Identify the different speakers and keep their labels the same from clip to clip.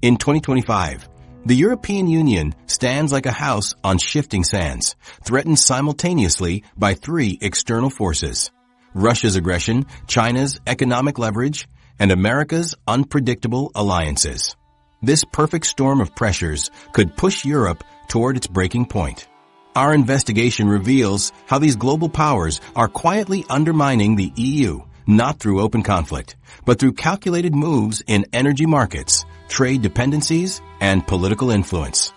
Speaker 1: In 2025, the European Union stands like a house on shifting sands, threatened simultaneously by three external forces: Russia's aggression, China's economic leverage, and America's unpredictable alliances. This perfect storm of pressures could push Europe toward its breaking point. Our investigation reveals how these global powers are quietly undermining the EU, not through open conflict, but through calculated moves in energy markets, trade dependencies, and political influence.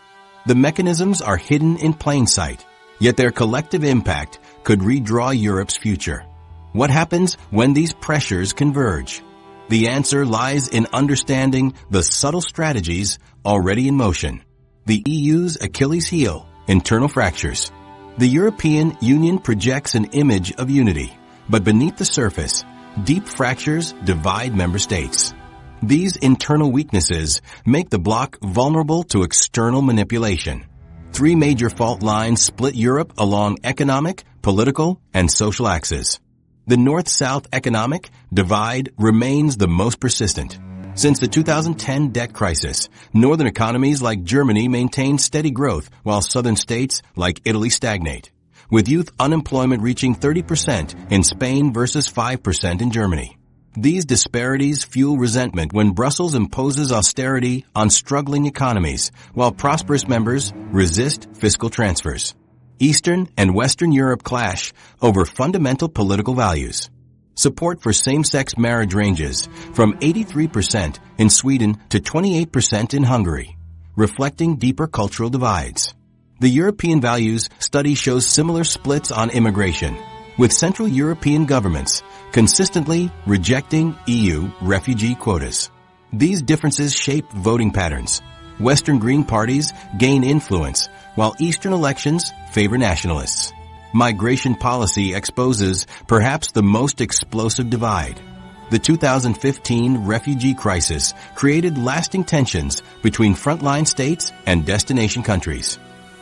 Speaker 1: The mechanisms are hidden in plain sight, yet their collective impact could redraw Europe's future. What happens when these pressures converge? The answer lies in understanding the subtle strategies already in motion. The EU's Achilles heel, internal fractures. The European Union projects an image of unity, but beneath the surface, deep fractures divide member states. These internal weaknesses make the bloc vulnerable to external manipulation. Three major fault lines split Europe along economic, political, and social axes. The North-South economic divide remains the most persistent. Since the 2010 debt crisis, northern economies like Germany maintain steady growth while southern states like Italy stagnate, with youth unemployment reaching 30% in Spain versus 5% in Germany. These disparities fuel resentment when Brussels imposes austerity on struggling economies, while prosperous members resist fiscal transfers. Eastern and Western Europe clash over fundamental political values. Support for same-sex marriage ranges from 83% in Sweden to 28% in Hungary, reflecting deeper cultural divides. The European Values Study shows similar splits on immigration, with Central European governments consistently rejecting EU refugee quotas. These differences shape voting patterns. Western Green parties gain influence, while Eastern elections favor nationalists. Migration policy exposes perhaps the most explosive divide. The 2015 refugee crisis created lasting tensions between frontline states and destination countries.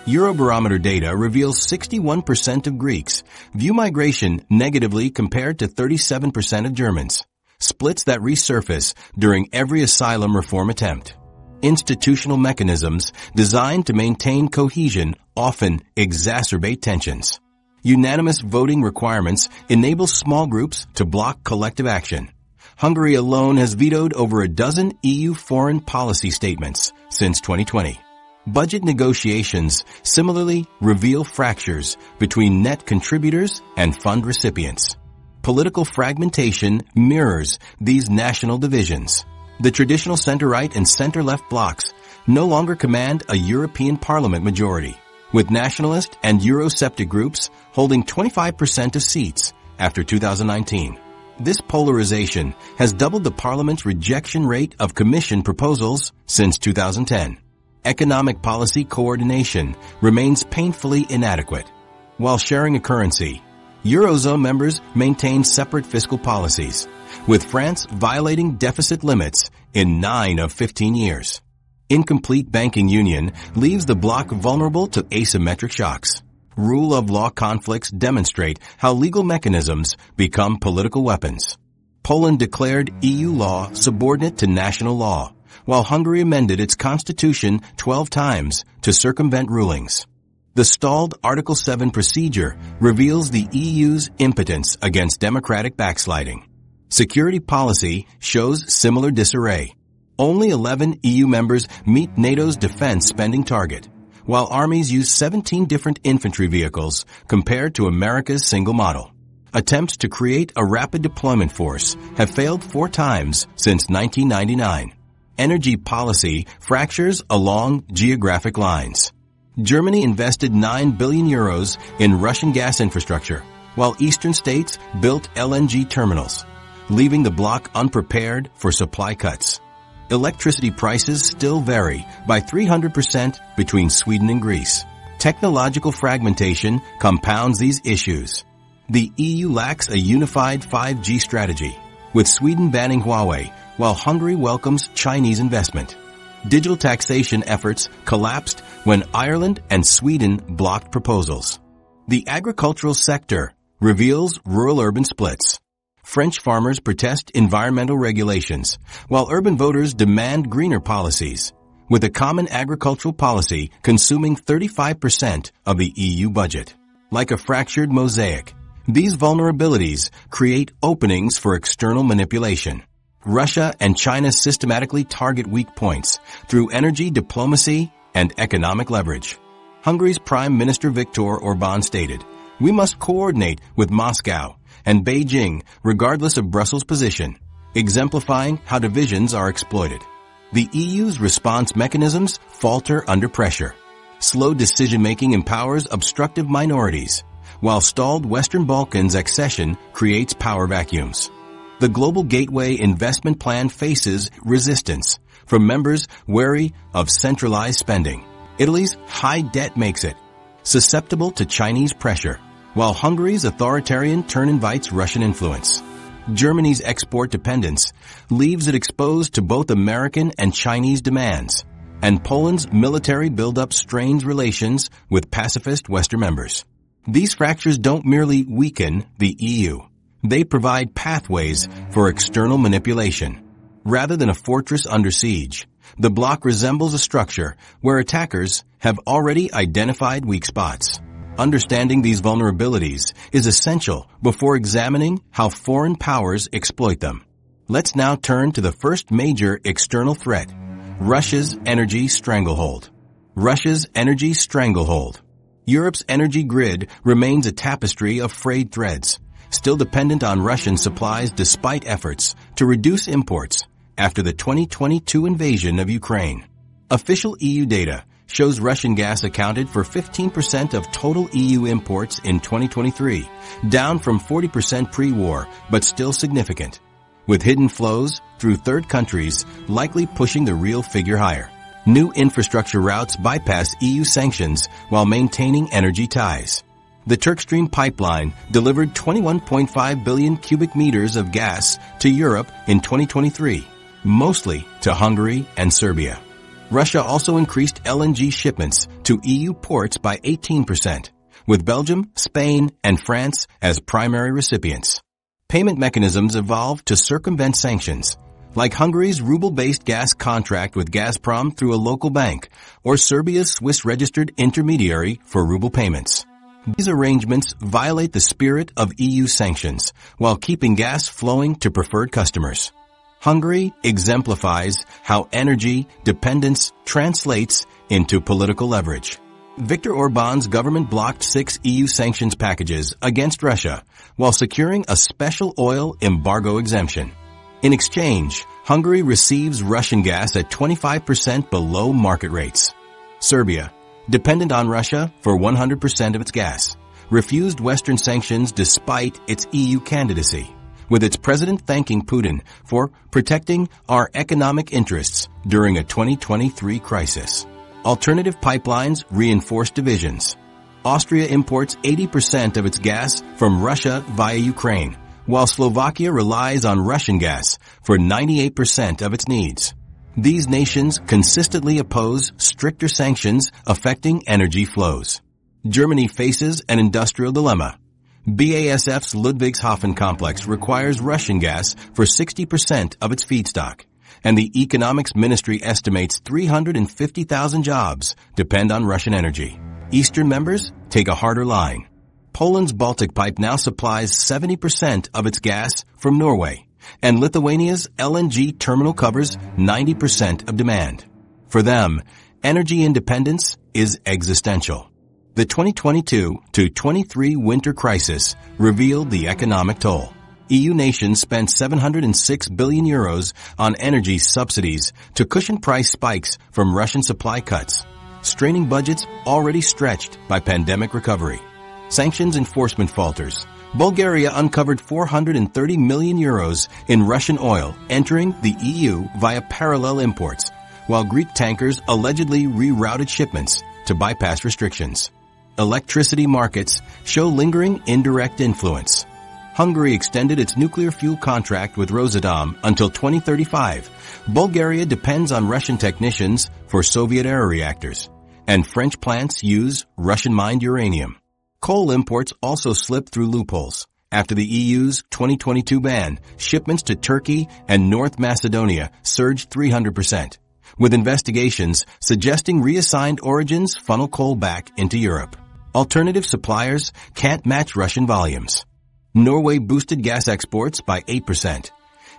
Speaker 1: Eurobarometer data reveals 61% of Greeks view migration negatively compared to 37% of Germans, splits that resurface during every asylum reform attempt. Institutional mechanisms designed to maintain cohesion often exacerbate tensions. Unanimous voting requirements enable small groups to block collective action. Hungary alone has vetoed over a dozen EU foreign policy statements since 2020. Budget negotiations similarly reveal fractures between net contributors and fund recipients. Political fragmentation mirrors these national divisions. The traditional center-right and center-left blocs no longer command a European Parliament majority, with nationalist and Eurosceptic groups holding 25% of seats after 2019. This polarization has doubled the Parliament's rejection rate of Commission proposals since 2010. Economic policy coordination remains painfully inadequate. While sharing a currency, Eurozone members maintain separate fiscal policies, with France violating deficit limits in 9 of 15 years. Incomplete banking union leaves the bloc vulnerable to asymmetric shocks. Rule of law conflicts demonstrate how legal mechanisms become political weapons. Poland declared EU law subordinate to national law, while Hungary amended its constitution 12 times to circumvent rulings. The stalled Article 7 procedure reveals the EU's impotence against democratic backsliding. Security policy shows similar disarray. Only 11 EU members meet NATO's defense spending target, while armies use 17 different infantry vehicles compared to America's single model. Attempts to create a rapid deployment force have failed 4 times since 1999. Energy policy fractures along geographic lines. Germany invested 9 billion euros in Russian gas infrastructure, while eastern states built LNG terminals, leaving the bloc unprepared for supply cuts. Electricity prices still vary by 300% between Sweden and Greece. Technological fragmentation compounds these issues. The EU lacks a unified 5G strategy, with Sweden banning Huawei while Hungary welcomes Chinese investment. Digital taxation efforts collapsed when Ireland and Sweden blocked proposals. The agricultural sector reveals rural-urban splits. French farmers protest environmental regulations, while urban voters demand greener policies, with a common agricultural policy consuming 35% of the EU budget. Like a fractured mosaic, these vulnerabilities create openings for external manipulation. Russia and China systematically target weak points through energy diplomacy and economic leverage. Hungary's Prime Minister Viktor Orbán stated, "We must coordinate with Moscow and Beijing regardless of Brussels' position," exemplifying how divisions are exploited. The EU's response mechanisms falter under pressure. Slow decision-making empowers obstructive minorities, while stalled Western Balkans accession creates power vacuums. The Global Gateway Investment Plan faces resistance from members wary of centralized spending. Italy's high debt makes it susceptible to Chinese pressure, while Hungary's authoritarian turn invites Russian influence. Germany's export dependence leaves it exposed to both American and Chinese demands, and Poland's military buildup strains relations with pacifist Western members. These fractures don't merely weaken the EU. They provide pathways for external manipulation. Rather than a fortress under siege, the bloc resembles a structure where attackers have already identified weak spots. Understanding these vulnerabilities is essential before examining how foreign powers exploit them. Let's now turn to the first major external threat, Russia's energy stranglehold. Russia's energy stranglehold. Europe's energy grid remains a tapestry of frayed threads, still dependent on Russian supplies despite efforts to reduce imports after the 2022 invasion of Ukraine. Official EU data shows Russian gas accounted for 15% of total EU imports in 2023, down from 40% pre-war, but still significant, with hidden flows through third countries likely pushing the real figure higher. New infrastructure routes bypass EU sanctions while maintaining energy ties. The Turkstream pipeline delivered 21.5 billion cubic meters of gas to Europe in 2023, mostly to Hungary and Serbia. Russia also increased LNG shipments to EU ports by 18%, with Belgium, Spain, and France as primary recipients. Payment mechanisms evolved to circumvent sanctions, like Hungary's ruble-based gas contract with Gazprom through a local bank, or Serbia's Swiss-registered intermediary for ruble payments. These arrangements violate the spirit of EU sanctions while keeping gas flowing to preferred customers. Hungary exemplifies how energy dependence translates into political leverage. Viktor Orbán's government blocked 6 EU sanctions packages against Russia while securing a special oil embargo exemption. In exchange, Hungary receives Russian gas at 25% below market rates. Serbia, dependent on Russia for 100% of its gas, refused Western sanctions despite its EU candidacy, with its president thanking Putin for protecting our economic interests during a 2023 crisis. Alternative pipelines reinforce divisions. Austria imports 80% of its gas from Russia via Ukraine, while Slovakia relies on Russian gas for 98% of its needs. These nations consistently oppose stricter sanctions affecting energy flows. Germany faces an industrial dilemma. BASF's Ludwigshafen complex requires Russian gas for 60% of its feedstock, and the Economics Ministry estimates 350,000 jobs depend on Russian energy. Eastern members take a harder line. Poland's Baltic Pipe now supplies 70% of its gas from Norway, and Lithuania's LNG terminal covers 90% of demand. For them, energy independence is existential. The 2022-23 winter crisis revealed the economic toll. EU nations spent 706 billion euros on energy subsidies to cushion price spikes from Russian supply cuts, straining budgets already stretched by pandemic recovery. Sanctions enforcement falters. Bulgaria uncovered 430 million euros in Russian oil entering the EU via parallel imports, while Greek tankers allegedly rerouted shipments to bypass restrictions. Electricity markets show lingering indirect influence. Hungary extended its nuclear fuel contract with Rosatom until 2035. Bulgaria depends on Russian technicians for Soviet-era reactors, and French plants use Russian-mined uranium. Coal imports also slip through loopholes, After the EU's 2022 ban, shipments to Turkey and North Macedonia surged 300%, with investigations suggesting reassigned origins funnel coal back into Europe. Alternative suppliers can't match Russian volumes. Norway boosted gas exports by 8%.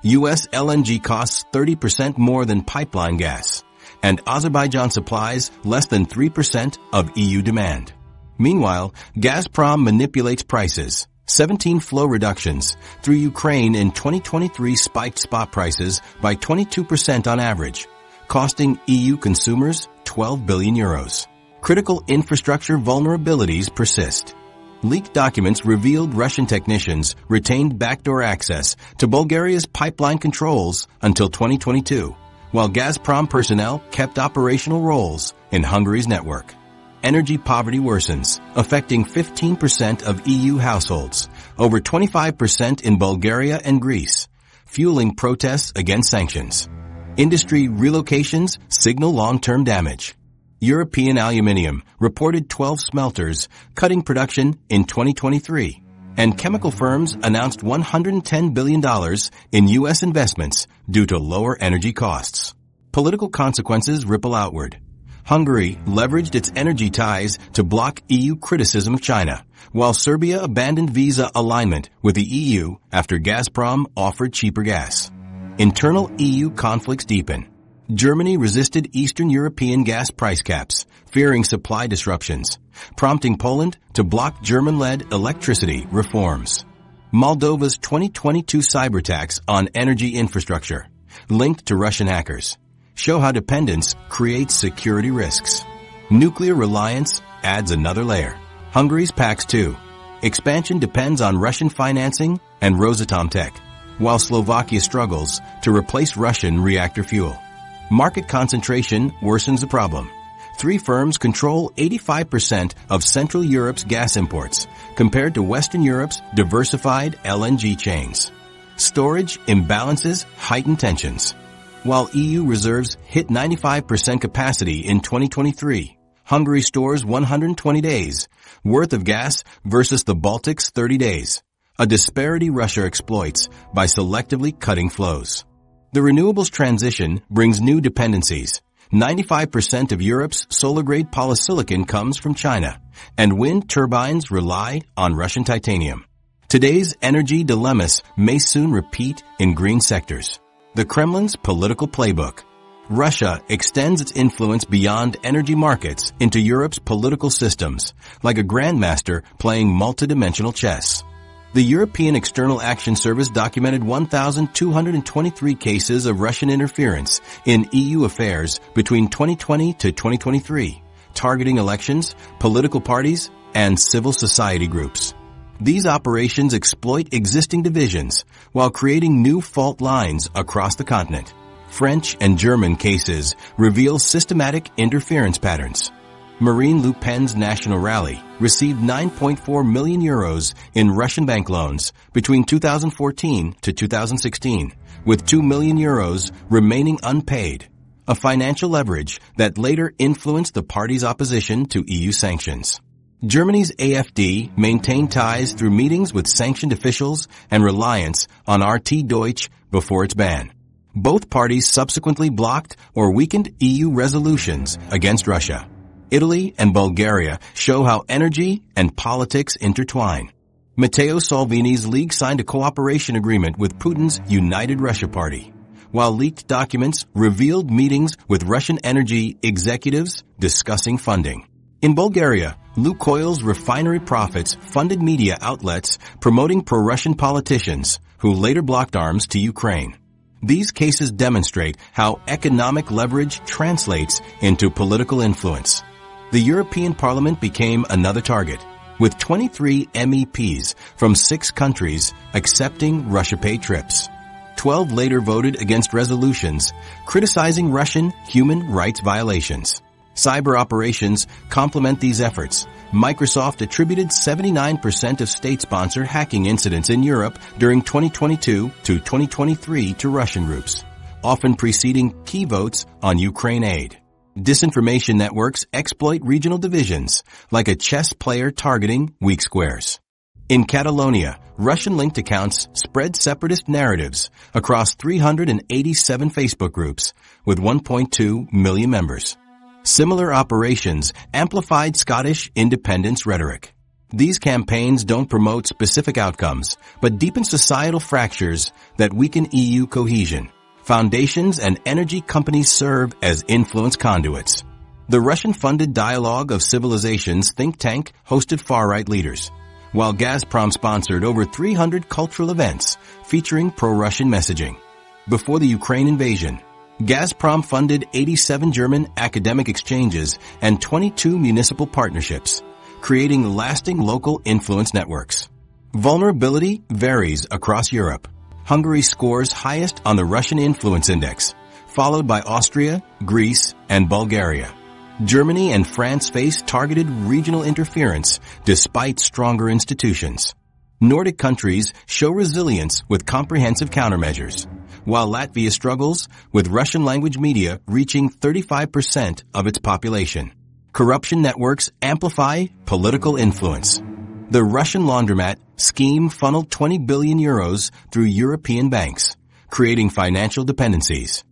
Speaker 1: U.S. LNG costs 30% more than pipeline gas, and Azerbaijan supplies less than 3% of EU demand. Meanwhile, Gazprom manipulates prices. 17 flow reductions through Ukraine in 2023 spiked spot prices by 22% on average, costing EU consumers 12 billion euros. Critical infrastructure vulnerabilities persist. Leaked documents revealed Russian technicians retained backdoor access to Bulgaria's pipeline controls until 2022, while Gazprom personnel kept operational roles in Hungary's network. Energy poverty worsens, affecting 15% of EU households, over 25% in Bulgaria and Greece, fueling protests against sanctions. Industry relocations signal long-term damage. European aluminium reported 12 smelters cutting production in 2023, and chemical firms announced $110 billion in U.S. investments due to lower energy costs. Political consequences ripple outward. Hungary leveraged its energy ties to block EU criticism of China, while Serbia abandoned visa alignment with the EU after Gazprom offered cheaper gas. Internal EU conflicts deepen. Germany resisted Eastern European gas price caps, fearing supply disruptions, prompting Poland to block German-led electricity reforms. Moldova's 2022 cyber attacks on energy infrastructure, linked to Russian hackers, show how dependence creates security risks. Nuclear reliance adds another layer. Hungary's PAX-2. Expansion depends on Russian financing and Rosatom tech, while Slovakia struggles to replace Russian reactor fuel. Market concentration worsens the problem. 3 firms control 85% of Central Europe's gas imports, compared to Western Europe's diversified LNG chains. Storage imbalances heighten tensions. While EU reserves hit 95% capacity in 2023, Hungary stores 120 days worth of gas versus the Baltic's 30 days, a disparity Russia exploits by selectively cutting flows. The renewables transition brings new dependencies. 95% of Europe's solar-grade polysilicon comes from China, and wind turbines rely on Russian titanium. Today's energy dilemmas may soon repeat in green sectors. The Kremlin's political playbook. Russia extends its influence beyond energy markets into Europe's political systems, like a grandmaster playing multidimensional chess. The European External Action Service documented 1,223 cases of Russian interference in EU affairs between 2020 to 2023, targeting elections, political parties, and civil society groups. These operations exploit existing divisions while creating new fault lines across the continent. French and German cases reveal systematic interference patterns. Marine Le Pen's National Rally received 9.4 million euros in Russian bank loans between 2014 to 2016, with 2 million euros remaining unpaid, a financial leverage that later influenced the party's opposition to EU sanctions. Germany's AfD maintained ties through meetings with sanctioned officials and reliance on RT Deutsch before its ban. Both parties subsequently blocked or weakened EU resolutions against Russia. Italy and Bulgaria show how energy and politics intertwine. Matteo Salvini's league signed a cooperation agreement with Putin's United Russia Party, while leaked documents revealed meetings with Russian energy executives discussing funding. In Bulgaria, Lukoil's refinery profits funded media outlets promoting pro-Russian politicians who later blocked arms to Ukraine. These cases demonstrate how economic leverage translates into political influence. The European Parliament became another target, with 23 MEPs from 6 countries accepting Russia-paid trips. 12 later voted against resolutions criticizing Russian human rights violations. Cyber operations complement these efforts. Microsoft attributed 79% of state-sponsored hacking incidents in Europe during 2022 to 2023 to Russian groups, often preceding key votes on Ukraine aid. Disinformation networks exploit regional divisions, like a chess player targeting weak squares. In Catalonia, Russian-linked accounts spread separatist narratives across 387 Facebook groups with 1.2 million members. Similar operations amplified Scottish independence rhetoric. These campaigns don't promote specific outcomes, but deepen societal fractures that weaken EU cohesion. Foundations and energy companies serve as influence conduits. The Russian-funded Dialogue of Civilizations think tank hosted far-right leaders, while Gazprom sponsored over 300 cultural events featuring pro-Russian messaging. Before the Ukraine invasion, Gazprom funded 87 German academic exchanges and 22 municipal partnerships, creating lasting local influence networks. Vulnerability varies across Europe. Hungary scores highest on the Russian Influence Index, followed by Austria, Greece, and Bulgaria. Germany and France face targeted regional interference despite stronger institutions. Nordic countries show resilience with comprehensive countermeasures, while Latvia struggles with Russian-language media reaching 35% of its population. Corruption networks amplify political influence. The Russian laundromat scheme funneled 20 billion euros through European banks, creating financial dependencies.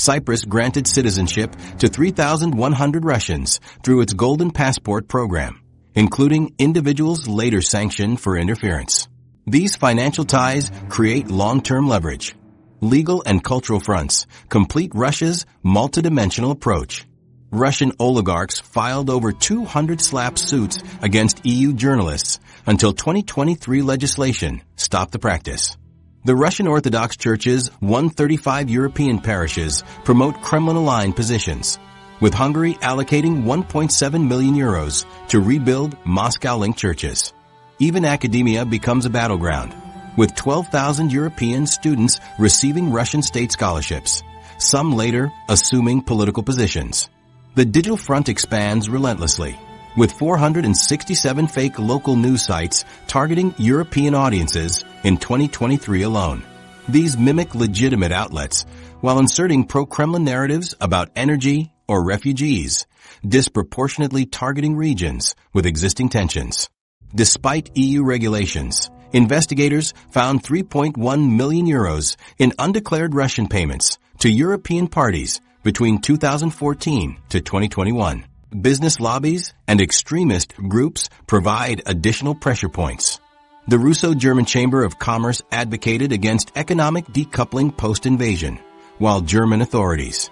Speaker 1: Cyprus granted citizenship to 3,100 Russians through its Golden Passport program, including individuals later sanctioned for interference. These financial ties create long-term leverage. Legal and cultural fronts complete Russia's multidimensional approach. Russian oligarchs filed over 200 slap suits against EU journalists until 2023 legislation stopped the practice. The Russian Orthodox Church's 135 European parishes promote Kremlin-aligned positions, with Hungary allocating 1.7 million euros to rebuild Moscow-linked churches. Even academia becomes a battleground, with 12,000 European students receiving Russian state scholarships, some later assuming political positions. The digital front expands relentlessly, with 467 fake local news sites targeting European audiences in 2023 alone. These mimic legitimate outlets while inserting pro-Kremlin narratives about energy or refugees, disproportionately targeting regions with existing tensions. Despite EU regulations, investigators found 3.1 million euros in undeclared Russian payments to European parties between 2014 to 2021. Business lobbies and extremist groups provide additional pressure points. The Russo-German Chamber of Commerce advocated against economic decoupling post-invasion, while German authorities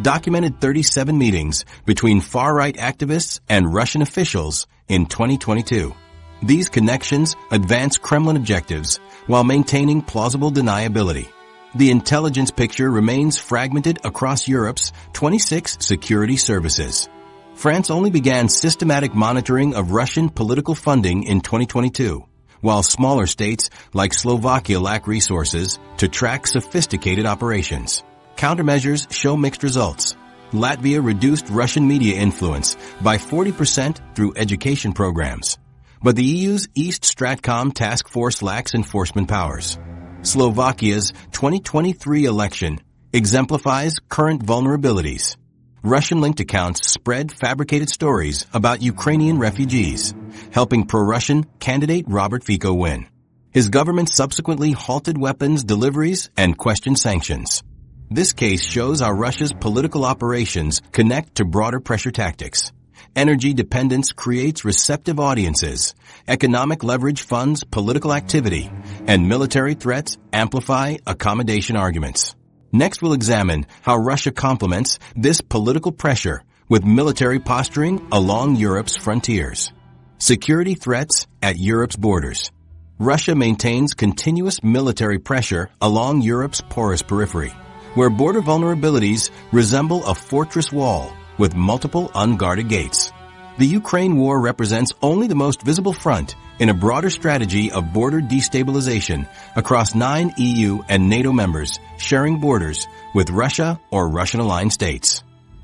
Speaker 1: documented 37 meetings between far-right activists and Russian officials in 2022. These connections advance Kremlin objectives while maintaining plausible deniability. The intelligence picture remains fragmented across Europe's 26 security services. France only began systematic monitoring of Russian political funding in 2022, while smaller states like Slovakia lack resources to track sophisticated operations. Countermeasures show mixed results. Latvia reduced Russian media influence by 40% through education programs, but the EU's East Stratcom task force lacks enforcement powers. Slovakia's 2023 election exemplifies current vulnerabilities. Russian-linked accounts spread fabricated stories about Ukrainian refugees, helping pro-Russian candidate Robert Fico win. His government subsequently halted weapons deliveries and questioned sanctions. This case shows how Russia's political operations connect to broader pressure tactics. Energy dependence creates receptive audiences, economic leverage funds political activity, and military threats amplify accommodation arguments. Next, we'll examine how Russia complements this political pressure with military posturing along Europe's frontiers. Security threats at Europe's borders. Russia maintains continuous military pressure along Europe's porous periphery, where border vulnerabilities resemble a fortress wall with multiple unguarded gates. The Ukraine war represents only the most visible front in a broader strategy of border destabilization across 9 EU and NATO members sharing borders with Russia or Russian-aligned states.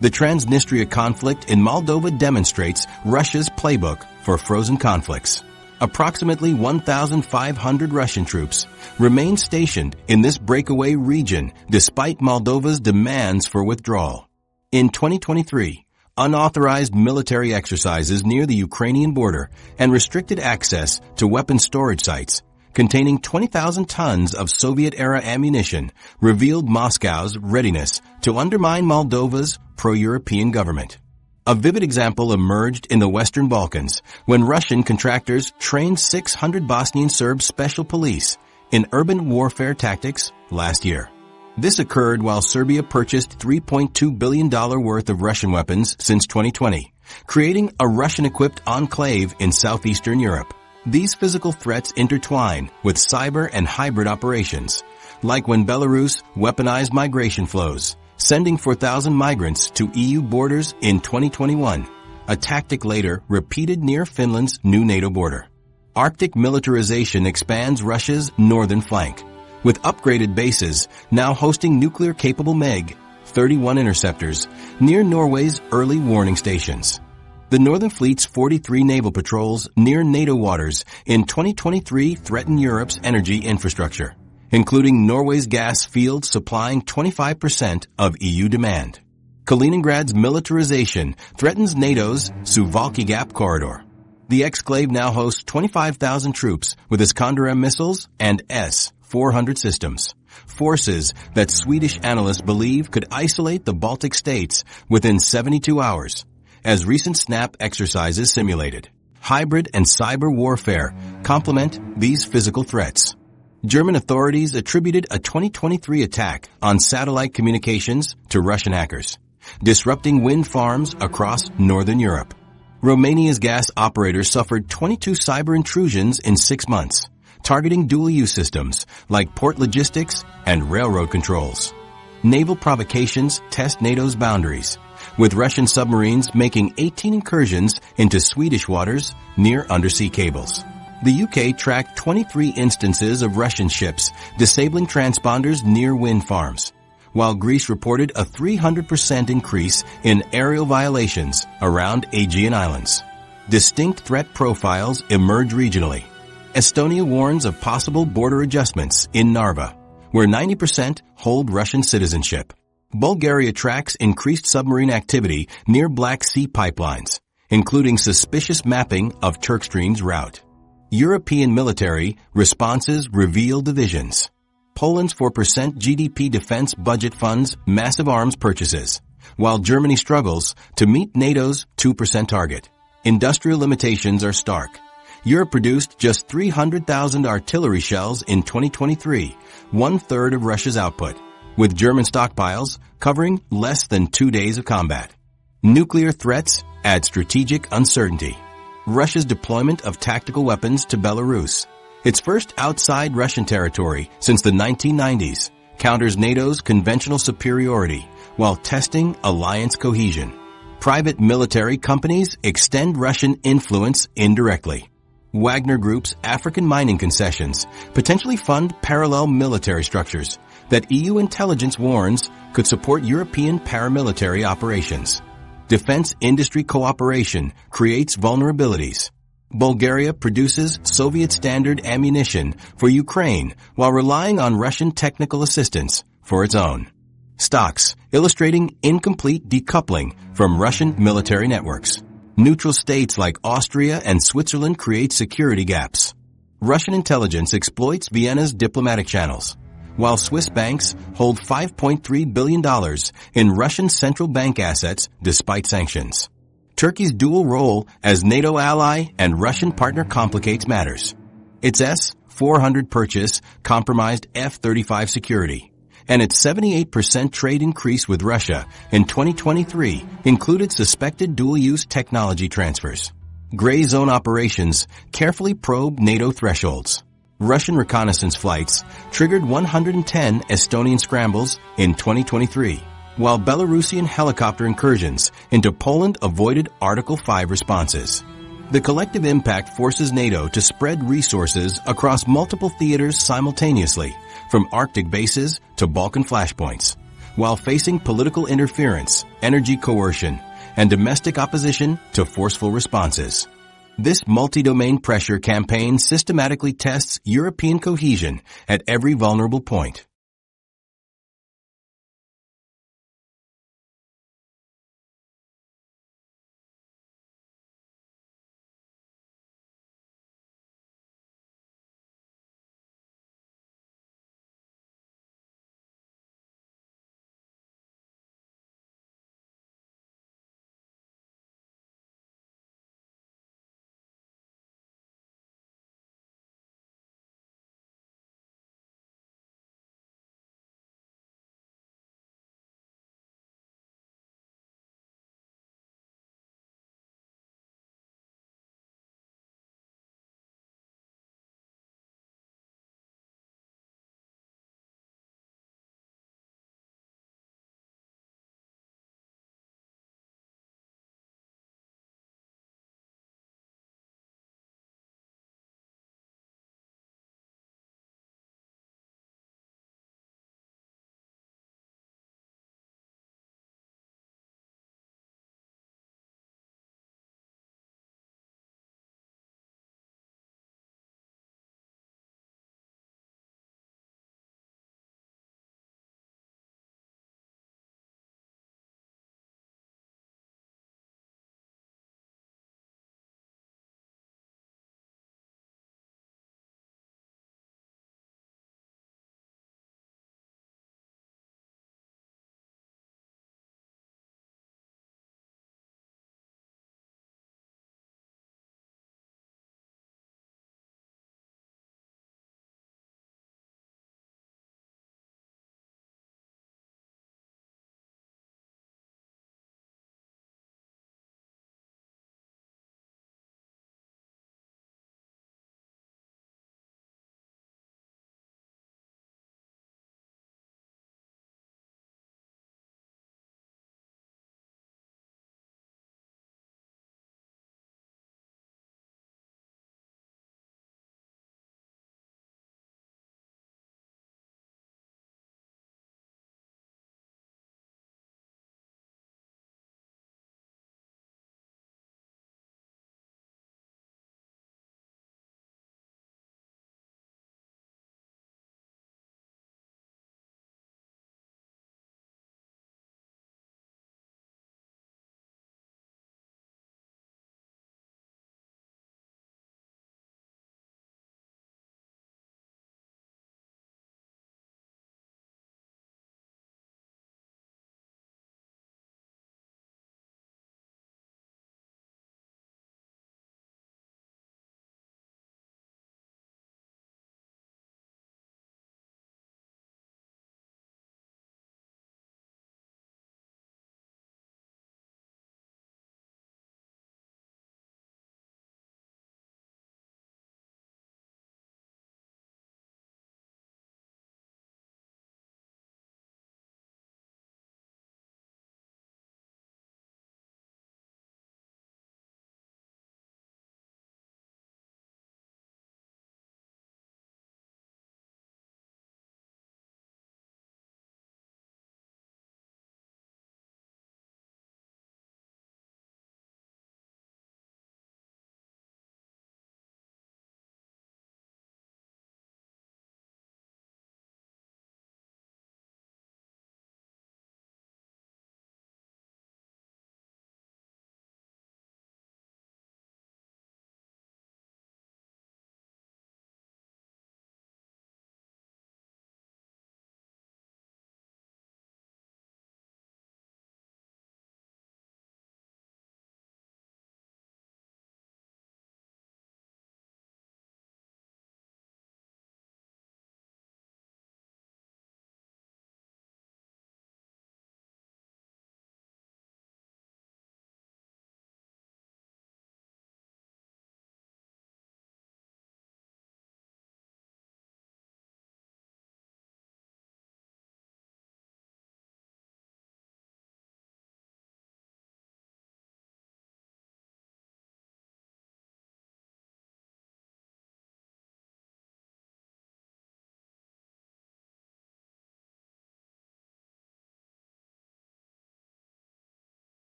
Speaker 1: The Transnistria conflict in Moldova demonstrates Russia's playbook for frozen conflicts. Approximately 1,500 Russian troops remain stationed in this breakaway region despite Moldova's demands for withdrawal. In 2023, unauthorized military exercises near the Ukrainian border, and restricted access to weapons storage sites containing 20,000 tons of Soviet-era ammunition revealed Moscow's readiness to undermine Moldova's pro-European government. A vivid example emerged in the Western Balkans when Russian contractors trained 600 Bosnian Serb special police in urban warfare tactics last year. This occurred while Serbia purchased $3.2 billion worth of Russian weapons since 2020, creating a Russian-equipped enclave in southeastern Europe. These physical threats intertwine with cyber and hybrid operations, like when Belarus weaponized migration flows, sending 4,000 migrants to EU borders in 2021, a tactic later repeated near Finland's new NATO border. Arctic militarization expands Russia's northern flank, with upgraded bases now hosting nuclear-capable MiG-31 interceptors near Norway's early warning stations. The Northern Fleet's 43 naval patrols near NATO waters in 2023 threaten Europe's energy infrastructure, including Norway's gas fields supplying 25% of EU demand. Kaliningrad's militarization threatens NATO's Suwalki Gap corridor. The exclave now hosts 25,000 troops with Iskander-M missiles and S-400 systems, forces that Swedish analysts believe could isolate the Baltic states within 72 hours, as recent SNAP exercises simulated. Hybrid and cyber warfare complement these physical threats. German authorities attributed a 2023 attack on satellite communications to Russian hackers, disrupting wind farms across northern Europe. Romania's gas operators suffered 22 cyber intrusions in 6 months, targeting dual-use systems like port logistics and railroad controls. Naval provocations test NATO's boundaries, with Russian submarines making 18 incursions into Swedish waters near undersea cables. The UK tracked 23 instances of Russian ships disabling transponders near wind farms, while Greece reported a 300% increase in aerial violations around Aegean Islands. Distinct threat profiles emerge regionally. Estonia warns of possible border adjustments in Narva, where 90% hold Russian citizenship. Bulgaria tracks increased submarine activity near Black Sea pipelines, including suspicious mapping of Turkstream's route. European military responses reveal divisions. Poland's 4% GDP defense budget funds massive arms purchases, while Germany struggles to meet NATO's 2% target. Industrial limitations are stark. Europe produced just 300,000 artillery shells in 2023, one-third of Russia's output, with German stockpiles covering less than 2 days of combat. Nuclear threats add strategic uncertainty. Russia's deployment of tactical weapons to Belarus, its first outside Russian territory since the 1990s, counters NATO's conventional superiority while testing alliance cohesion. Private military companies extend Russian influence indirectly. Wagner Group's African mining concessions potentially fund parallel military structures that EU intelligence warns could support European paramilitary operations. Defense industry cooperation creates vulnerabilities. Bulgaria produces Soviet-standard ammunition for Ukraine while relying on Russian technical assistance for its own. Stocks illustrating incomplete decoupling from Russian military networks. Neutral states like Austria and Switzerland create security gaps. Russian intelligence exploits Vienna's diplomatic channels, while Swiss banks hold $5.3 billion in Russian central bank assets despite sanctions. Turkey's dual role as NATO ally and Russian partner complicates matters. Its S-400 purchase compromised F-35 security, and its 78% trade increase with Russia in 2023 included suspected dual-use technology transfers. Gray zone operations carefully probe NATO thresholds. Russian reconnaissance flights triggered 110 Estonian scrambles in 2023, while Belarusian helicopter incursions into Poland avoided Article 5 responses. The collective impact forces NATO to spread resources across multiple theaters simultaneously, from Arctic bases to Balkan flashpoints, while facing political interference, energy coercion, and domestic opposition to forceful responses. This multi-domain pressure campaign systematically tests European cohesion at every vulnerable point.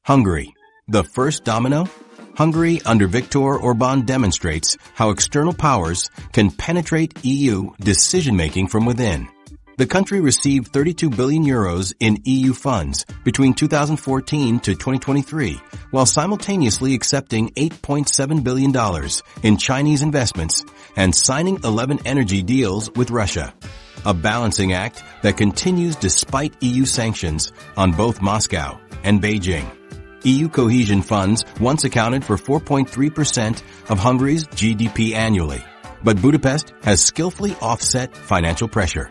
Speaker 1: Hungary, the first domino? Hungary under Viktor Orbán demonstrates how external powers can penetrate EU decision-making from within. The country received 32 billion euros in EU funds between 2014 to 2023, while simultaneously accepting $8.7 billion in Chinese investments and signing 11 energy deals with Russia. A balancing act that continues despite EU sanctions on both Moscow and Beijing. EU cohesion funds once accounted for 4.3% of Hungary's GDP annually, but Budapest has skillfully offset financial pressure.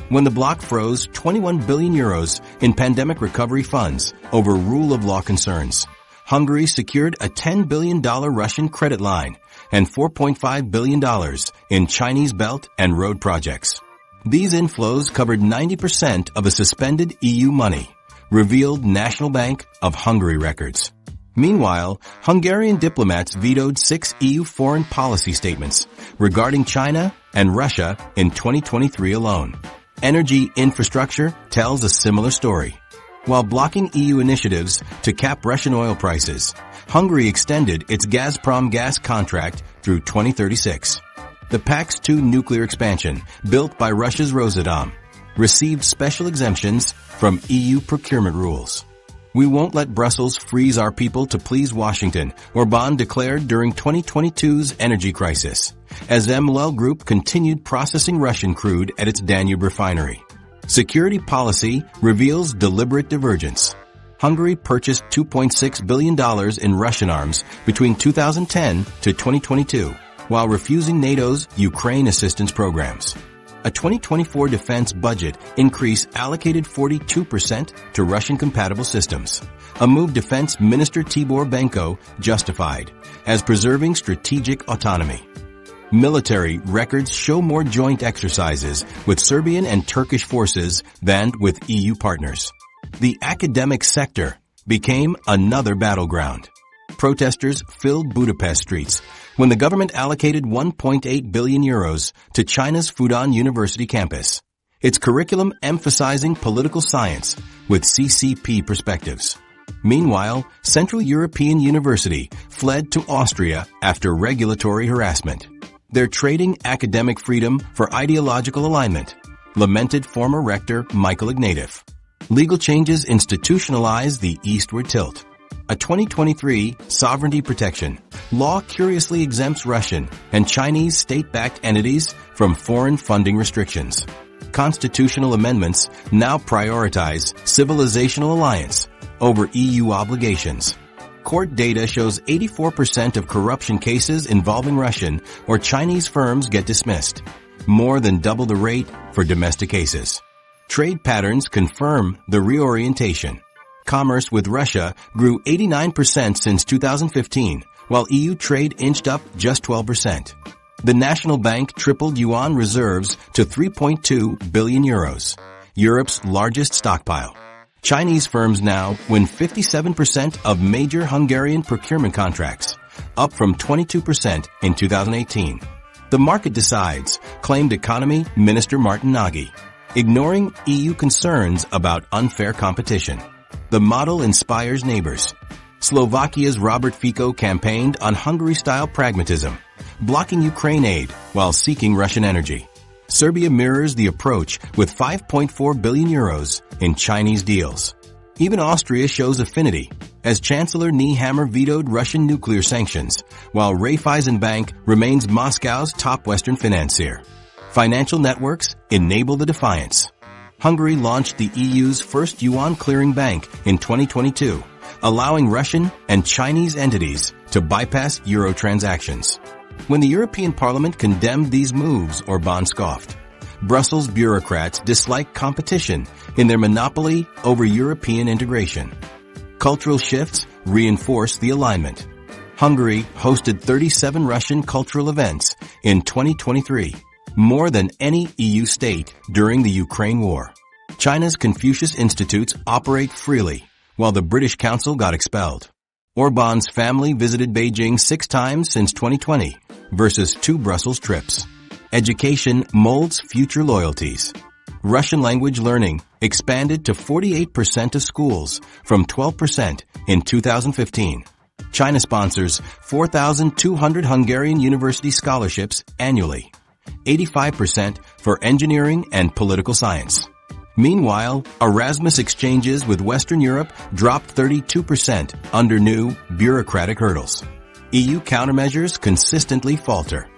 Speaker 1: When the bloc froze 21 billion euros in pandemic recovery funds over rule of law concerns, Hungary secured a $10 billion Russian credit line and $4.5 billion in Chinese belt and road projects. These inflows covered 90% of the suspended EU money, revealed National Bank of Hungary records. Meanwhile, Hungarian diplomats vetoed 6 EU foreign policy statements regarding China and Russia in 2023 alone. Energy infrastructure tells a similar story. While blocking EU initiatives to cap Russian oil prices, Hungary extended its Gazprom gas contract through 2036. The PAX-2 nuclear expansion, built by Russia's Rosatom, received special exemptions from EU procurement rules. We won't let Brussels freeze our people to please Washington, Orbán declared during 2022's energy crisis, as MLL Group continued processing Russian crude at its Danube refinery. Security policy reveals deliberate divergence. Hungary purchased $2.6 billion in Russian arms between 2010 to 2022, while refusing NATO's Ukraine assistance programs. A 2024 defense budget increase allocated 42% to Russian-compatible systems, a move Defense Minister Tibor Benko justified as preserving strategic autonomy. Military records show more joint exercises with Serbian and Turkish forces than with EU partners. The academic sector became another battleground. Protesters filled Budapest streets when the government allocated 1.8 billion euros to China's Fudan University campus, its curriculum emphasizing political science with CCP perspectives. Meanwhile, Central European University fled to Austria after regulatory harassment. They're trading academic freedom for ideological alignment, lamented former rector Michael Ignatieff. Legal changes institutionalize the eastward tilt. A 2023 sovereignty protection law curiously exempts Russian and Chinese state-backed entities from foreign funding restrictions. Constitutional amendments now prioritize civilizational alliance over EU obligations. Court data shows 84% of corruption cases involving Russian or Chinese firms get dismissed, more than double the rate for domestic cases. Trade patterns confirm the reorientation. Commerce with Russia grew 89% since 2015, while EU trade inched up just 12%. The National Bank tripled yuan reserves to 3.2 billion euros, Europe's largest stockpile. Chinese firms now win 57% of major Hungarian procurement contracts, up from 22% in 2018. The market decides, claimed Economy Minister Martin Nagy, ignoring EU concerns about unfair competition. The model inspires neighbors. Slovakia's Robert Fico campaigned on Hungary-style pragmatism, blocking Ukraine aid while seeking Russian energy. Serbia mirrors the approach with 5.4 billion euros in Chinese deals. Even Austria shows affinity, as Chancellor Nehammer vetoed Russian nuclear sanctions, while Raiffeisenbank remains Moscow's top Western financier. Financial networks enable the defiance. Hungary launched the EU's first yuan clearing bank in 2022, allowing Russian and Chinese entities to bypass euro transactions. When the European Parliament condemned these moves, Orbán scoffed. Brussels bureaucrats dislike competition in their monopoly over European integration. Cultural shifts reinforce the alignment. Hungary hosted 37 Russian cultural events in 2023, more than any EU state during the Ukraine war. China's Confucius Institutes operate freely, while the British Council got expelled. Orbán's family visited Beijing 6 times since 2020 versus 2 Brussels trips. Education molds future loyalties. Russian language learning expanded to 48% of schools from 12% in 2015. China sponsors 4,200 Hungarian university scholarships annually, 85% for engineering and political science. Meanwhile, Erasmus exchanges with Western Europe dropped 32% under new bureaucratic hurdles. EU countermeasures consistently falter.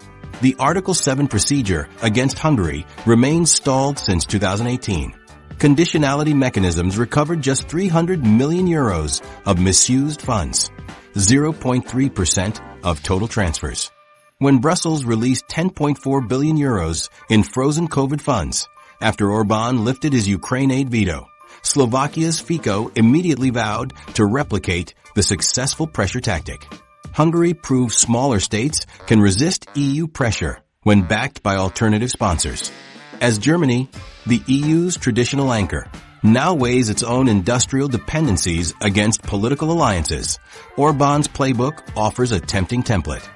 Speaker 1: The Article 7 procedure against Hungary remains stalled since 2018. Conditionality mechanisms recovered just 300 million euros of misused funds, 0.3% of total transfers. When Brussels released 10.4 billion euros in frozen COVID funds after Orbán lifted his Ukraine aid veto, Slovakia's Fico immediately vowed to replicate the successful pressure tactic. Hungary proved smaller states can resist EU pressure when backed by alternative sponsors. As Germany, the EU's traditional anchor, now weighs its own industrial dependencies against political alliances, Orbán's playbook offers a tempting template.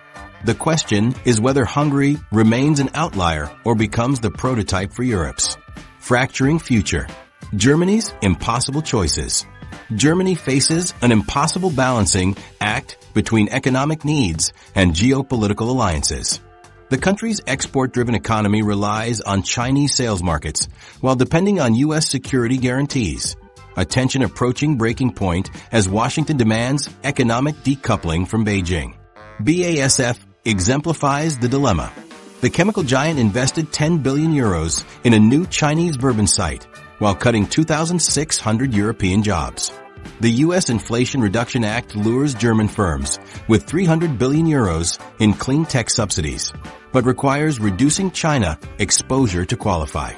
Speaker 1: The question is whether Hungary remains an outlier or becomes the prototype for Europe's fracturing future. Germany's impossible choices. Germany faces an impossible balancing act between economic needs and geopolitical alliances. The country's export-driven economy relies on Chinese sales markets while depending on U.S. security guarantees, a tension approaching breaking point as Washington demands economic decoupling from Beijing. BASF exemplifies the dilemma. The chemical giant invested 10 billion euros in a new Chinese Verbund site while cutting 2,600 European jobs. The U.S. Inflation Reduction Act lures German firms with 300 billion euros in clean tech subsidies, but requires reducing China exposure to qualify.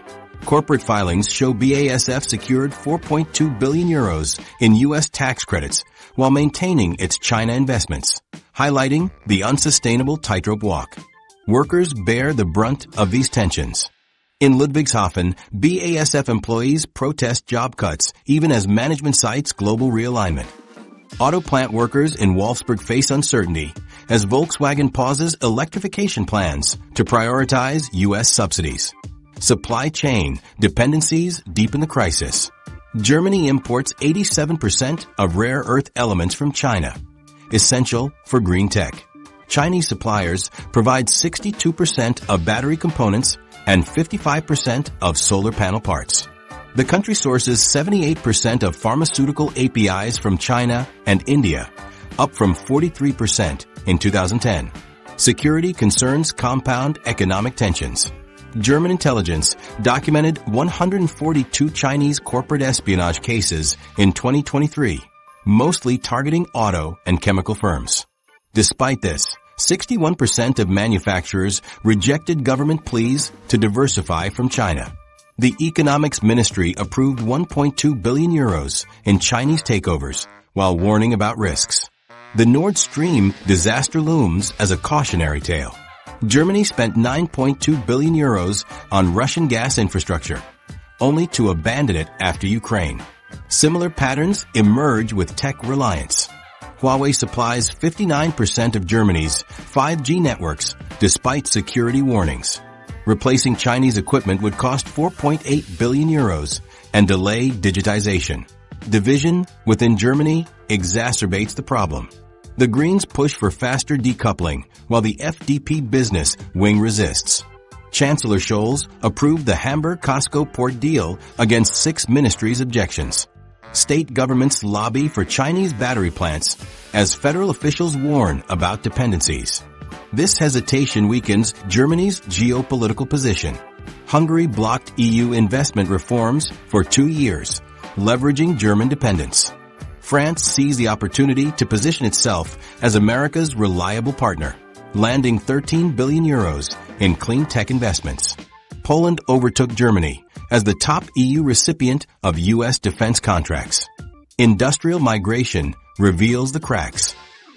Speaker 1: Corporate filings show BASF secured 4.2 billion euros in U.S. tax credits while maintaining its China investments, highlighting the unsustainable tightrope walk. Workers bear the brunt of these tensions. In Ludwigshafen, BASF employees protest job cuts even as management cites global realignment. Auto plant workers in Wolfsburg face uncertainty as Volkswagen pauses electrification plans to prioritize U.S. subsidies. Supply chain dependencies deepen the crisis. Germany imports 87% of rare earth elements from China, essential for green tech. Chinese suppliers provide 62% of battery components and 55% of solar panel parts. The country sources 78% of pharmaceutical APIs from China and India, up from 43% in 2010. Security concerns compound economic tensions. German intelligence documented 142 Chinese corporate espionage cases in 2023, mostly targeting auto and chemical firms. Despite this, 61% of manufacturers rejected government pleas to diversify from China. The Economics Ministry approved 1.2 billion euros in Chinese takeovers while warning about risks. The Nord Stream disaster looms as a cautionary tale. Germany spent 9.2 billion euros on Russian gas infrastructure, only to abandon it after Ukraine. Similar patterns emerge with tech reliance. Huawei supplies 59% of Germany's 5G networks despite security warnings. Replacing Chinese equipment would cost 4.8 billion euros and delay digitization. Division within Germany exacerbates the problem. The Greens push for faster decoupling while the FDP business wing resists. Chancellor Scholz approved the Hamburg-Costco port deal against 6 ministries' objections. State governments lobby for Chinese battery plants as federal officials warn about dependencies. This hesitation weakens Germany's geopolitical position. Hungary blocked EU investment reforms for 2 years, leveraging German dependence. France sees the opportunity to position itself as America's reliable partner, landing 13 billion euros in clean tech investments. Poland overtook Germany as the top EU recipient of U.S. defense contracts. Industrial migration reveals the cracks.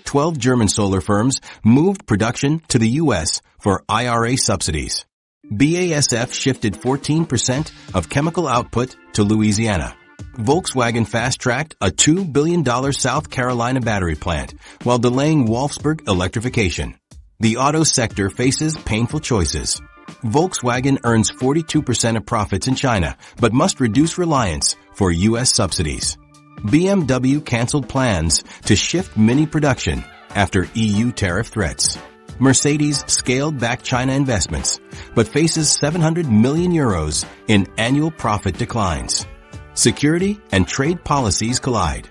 Speaker 1: 12 German solar firms moved production to the U.S. for IRA subsidies. BASF shifted 14% of chemical output to Louisiana. Volkswagen fast-tracked a $2 billion South Carolina battery plant while delaying Wolfsburg electrification. The auto sector faces painful choices. Volkswagen earns 42% of profits in China, but must reduce reliance for U.S. subsidies. BMW canceled plans to shift Mini production after EU tariff threats. Mercedes scaled back China investments, but faces 700 million euros in annual profit declines. Security and trade policies collide.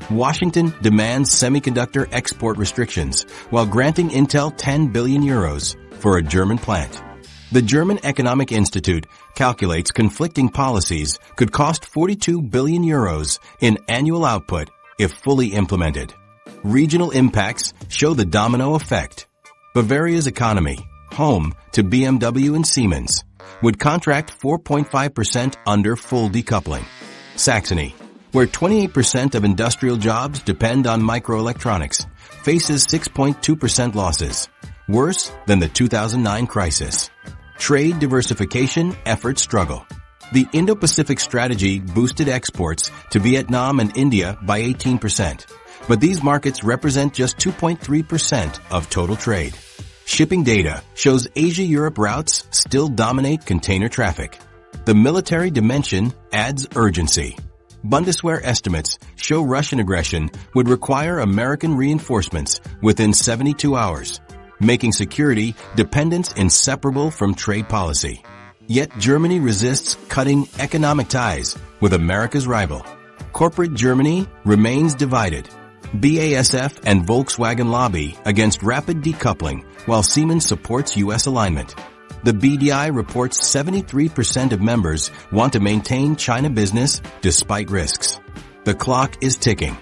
Speaker 1: Washington demands semiconductor export restrictions while granting Intel 10 billion euros for a German plant. The German Economic Institute calculates conflicting policies could cost 42 billion euros in annual output if fully implemented. Regional impacts show the domino effect. Bavaria's economy, home to BMW and Siemens, would contract 4.5% under full decoupling. Saxony, where 28% of industrial jobs depend on microelectronics, faces 6.2% losses, worse than the 2009 crisis. Trade diversification efforts struggle. The Indo-Pacific strategy boosted exports to Vietnam and India by 18%, but these markets represent just 2.3% of total trade. Shipping data shows Asia-Europe routes still dominate container traffic. The military dimension adds urgency. Bundeswehr estimates show Russian aggression would require American reinforcements within 72 hours, making security dependence inseparable from trade policy. Yet Germany resists cutting economic ties with America's rival. Corporate Germany remains divided. BASF and Volkswagen lobby against rapid decoupling while Siemens supports U.S. alignment. The BDI reports 73% of members want to maintain China business despite risks. The clock is ticking.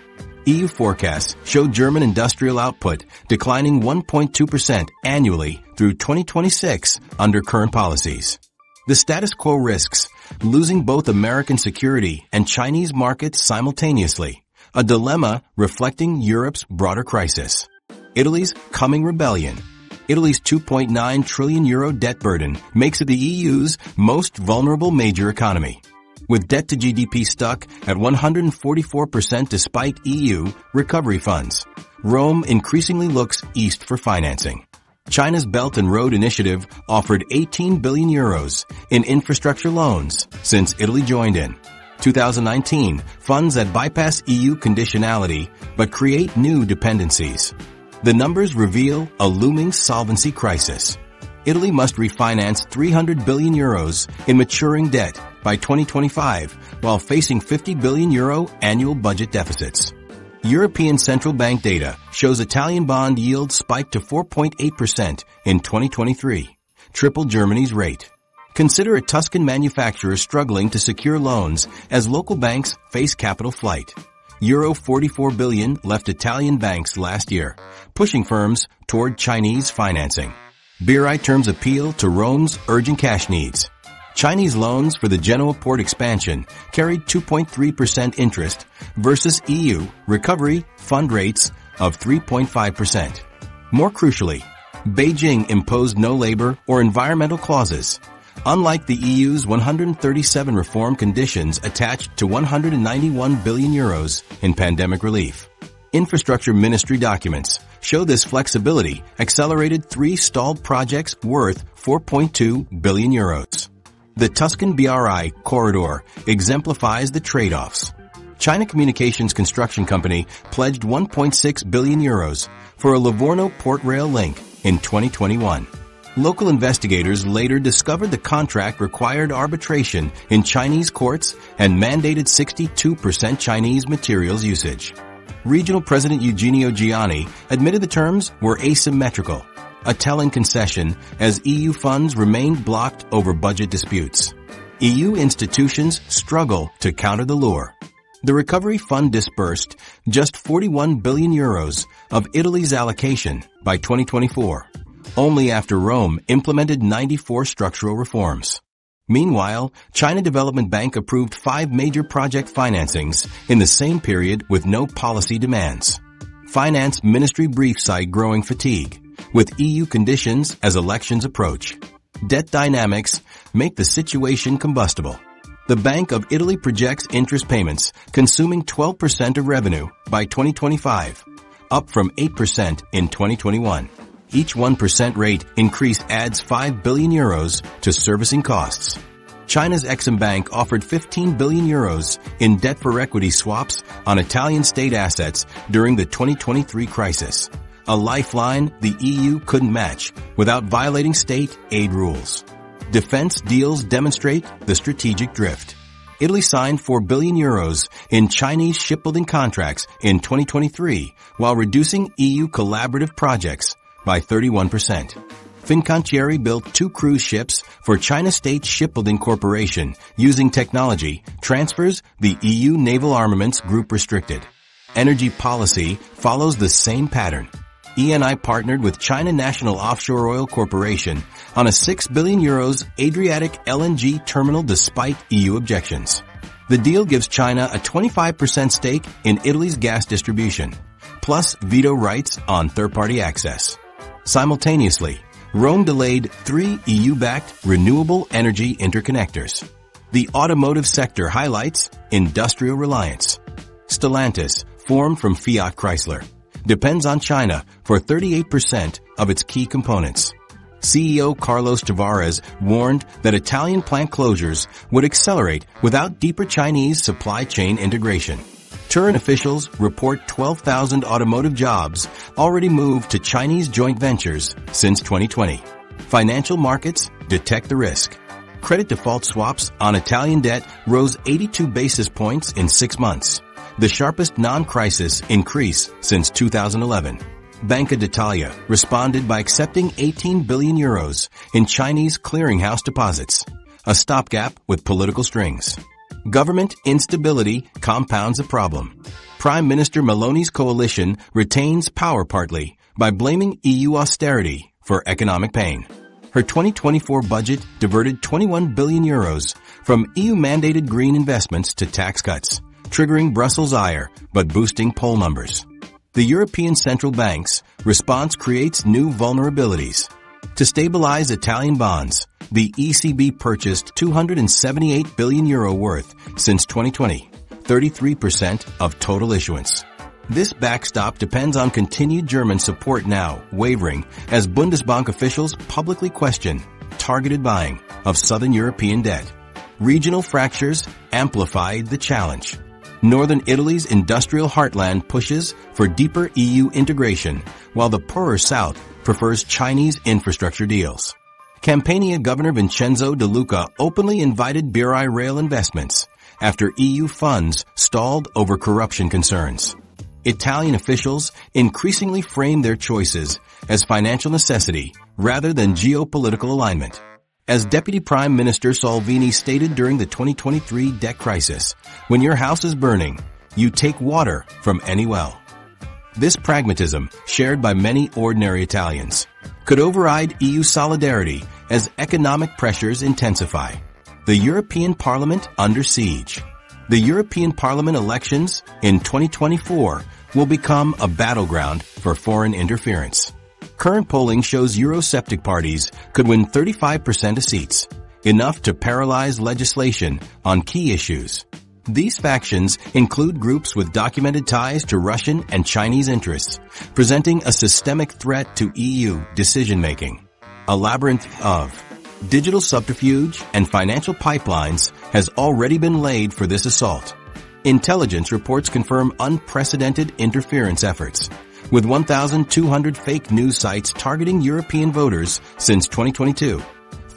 Speaker 1: EU forecasts show German industrial output declining 1.2% annually through 2026 under current policies. The status quo risks losing both American security and Chinese markets simultaneously, a dilemma reflecting Europe's broader crisis. Italy's coming rebellion. Italy's 2.9 trillion euro debt burden makes it the EU's most vulnerable major economy. With debt to GDP stuck at 144% despite EU recovery funds, Rome increasingly looks east for financing. China's Belt and Road Initiative offered 18 billion euros in infrastructure loans since Italy joined in. 2019, funds that bypass EU conditionality but create new dependencies. The numbers reveal a looming solvency crisis. Italy must refinance 300 billion euros in maturing debt by 2025 while facing 50 billion euro annual budget deficits. European Central Bank data shows Italian bond yields spiked to 4.8% in 2023, triple Germany's rate. Consider a Tuscan manufacturer struggling to secure loans as local banks face capital flight. Euro 44 billion left Italian banks last year, pushing firms toward Chinese financing. BRI terms appeal to Rome's urgent cash needs. Chinese loans for the Genoa port expansion carried 2.3% interest versus EU recovery fund rates of 3.5%. More crucially, Beijing imposed no labor or environmental clauses, unlike the EU's 137 reform conditions attached to 191 billion euros in pandemic relief. Infrastructure Ministry documents show this flexibility accelerated 3 stalled projects worth 4.2 billion euros. The Tuscan BRI corridor exemplifies the trade-offs. China Communications Construction Company pledged 1.6 billion euros for a Livorno port rail link in 2021. Local investigators later discovered the contract required arbitration in Chinese courts and mandated 62% Chinese materials usage. Regional President Eugenio Gianni admitted the terms were asymmetrical, a telling concession as EU funds remained blocked over budget disputes. EU institutions struggle to counter the lure. The Recovery Fund disbursed just 41 billion euros of Italy's allocation by 2024, only after Rome implemented 94 structural reforms. Meanwhile, China Development Bank approved 5 major project financings in the same period with no policy demands. Finance Ministry briefs cite growing fatigue, with EU conditions as elections approach. Debt dynamics make the situation combustible. The Bank of Italy projects interest payments consuming 12% of revenue by 2025, up from 8% in 2021. Each 1% rate increase adds 5 billion euros to servicing costs. China's Exim Bank offered 15 billion euros in debt for equity swaps on Italian state assets during the 2023 crisis, a lifeline the EU couldn't match without violating state aid rules. Defense deals demonstrate the strategic drift. Italy signed 4 billion euros in Chinese shipbuilding contracts in 2023 while reducing EU collaborative projects by 31%. Fincantieri built 2 cruise ships for China State Shipbuilding Corporation using technology transfers the EU Naval Armaments Group restricted. Energy policy follows the same pattern. ENI partnered with China National Offshore Oil Corporation on a 6 billion euros Adriatic LNG terminal despite EU objections. The deal gives China a 25% stake in Italy's gas distribution, plus veto rights on third-party access. Simultaneously, Rome delayed 3 EU-backed renewable energy interconnectors. The automotive sector highlights industrial reliance. Stellantis, formed from Fiat Chrysler, depends on China for 38% of its key components. CEO Carlos Tavares warned that Italian plant closures would accelerate without deeper Chinese supply chain integration. Turin officials report 12,000 automotive jobs already moved to Chinese joint ventures since 2020. Financial markets detect the risk. Credit default swaps on Italian debt rose 82 basis points in 6 months, the sharpest non-crisis increase since 2011. Banca d'Italia responded by accepting 18 billion euros in Chinese clearinghouse deposits, a stopgap with political strings. Government instability compounds the problem. Prime Minister Meloni's coalition retains power partly by blaming EU austerity for economic pain. Her 2024 budget diverted 21 billion euros from EU-mandated green investments to tax cuts, triggering Brussels' ire but boosting poll numbers. The European Central Bank's response creates new vulnerabilities. To stabilize Italian bonds, the ECB purchased 278 billion euro worth since 2020, 33% of total issuance. This backstop depends on continued German support now wavering as Bundesbank officials publicly question targeted buying of southern European debt. Regional fractures amplified the challenge. Northern Italy's industrial heartland pushes for deeper EU integration, while the poorer south prefers Chinese infrastructure deals. Campania Governor Vincenzo De Luca openly invited BRI rail investments after EU funds stalled over corruption concerns. Italian officials increasingly frame their choices as financial necessity rather than geopolitical alignment. As Deputy Prime Minister Salvini stated during the 2023 debt crisis, when your house is burning, you take water from any well. This pragmatism, shared by many ordinary Italians, could override EU solidarity as economic pressures intensify. The European Parliament under siege. The European Parliament elections in 2024 will become a battleground for foreign interference. Current polling shows Eurosceptic parties could win 35% of seats, enough to paralyze legislation on key issues. These factions include groups with documented ties to Russian and Chinese interests, presenting a systemic threat to EU decision-making. A labyrinth of digital subterfuge and financial pipelines has already been laid for this assault. Intelligence reports confirm unprecedented interference efforts, with 1,200 fake news sites targeting European voters since 2022,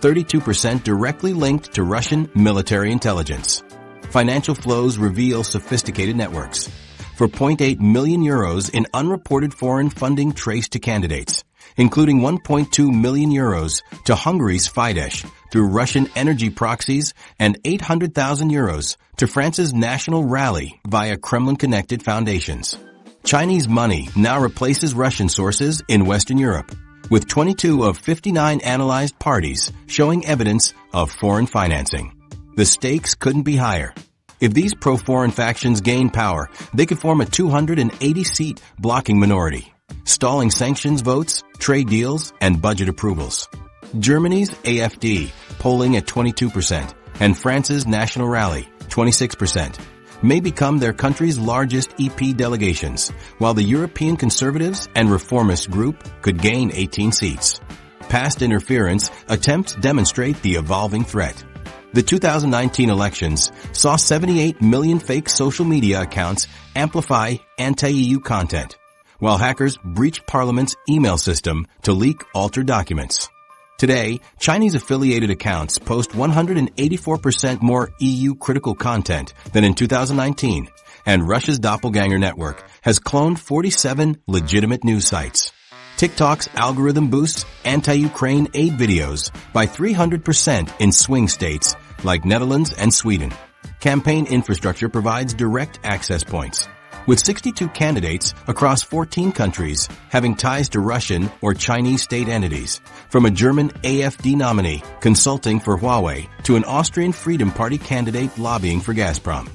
Speaker 1: 32% directly linked to Russian military intelligence. Financial flows reveal sophisticated networks. For 0.8 million euros in unreported foreign funding traced to candidates, including 1.2 million euros to Hungary's Fidesz through Russian energy proxies and 800,000 euros to France's National Rally via Kremlin-connected foundations. Chinese money now replaces Russian sources in Western Europe, with 22 of 59 analyzed parties showing evidence of foreign financing. The stakes couldn't be higher. If these pro-foreign factions gain power, they could form a 280-seat blocking minority, stalling sanctions votes, trade deals, and budget approvals. Germany's AfD polling at 22%, and France's National Rally, 26%. may become their country's largest EP delegations, while the European Conservatives and Reformist Group could gain 18 seats. Past interference attempts demonstrate the evolving threat. The 2019 elections saw 78 million fake social media accounts amplify anti-EU content, while hackers breached Parliament's email system to leak altered documents. Today, Chinese-affiliated accounts post 184% more EU-critical content than in 2019, and Russia's doppelganger network has cloned 47 legitimate news sites. TikTok's algorithm boosts anti-Ukraine aid videos by 300% in swing states like Netherlands and Sweden. Campaign infrastructure provides direct access points, with 62 candidates across 14 countries having ties to Russian or Chinese state entities, from a German AfD nominee consulting for Huawei to an Austrian Freedom Party candidate lobbying for Gazprom.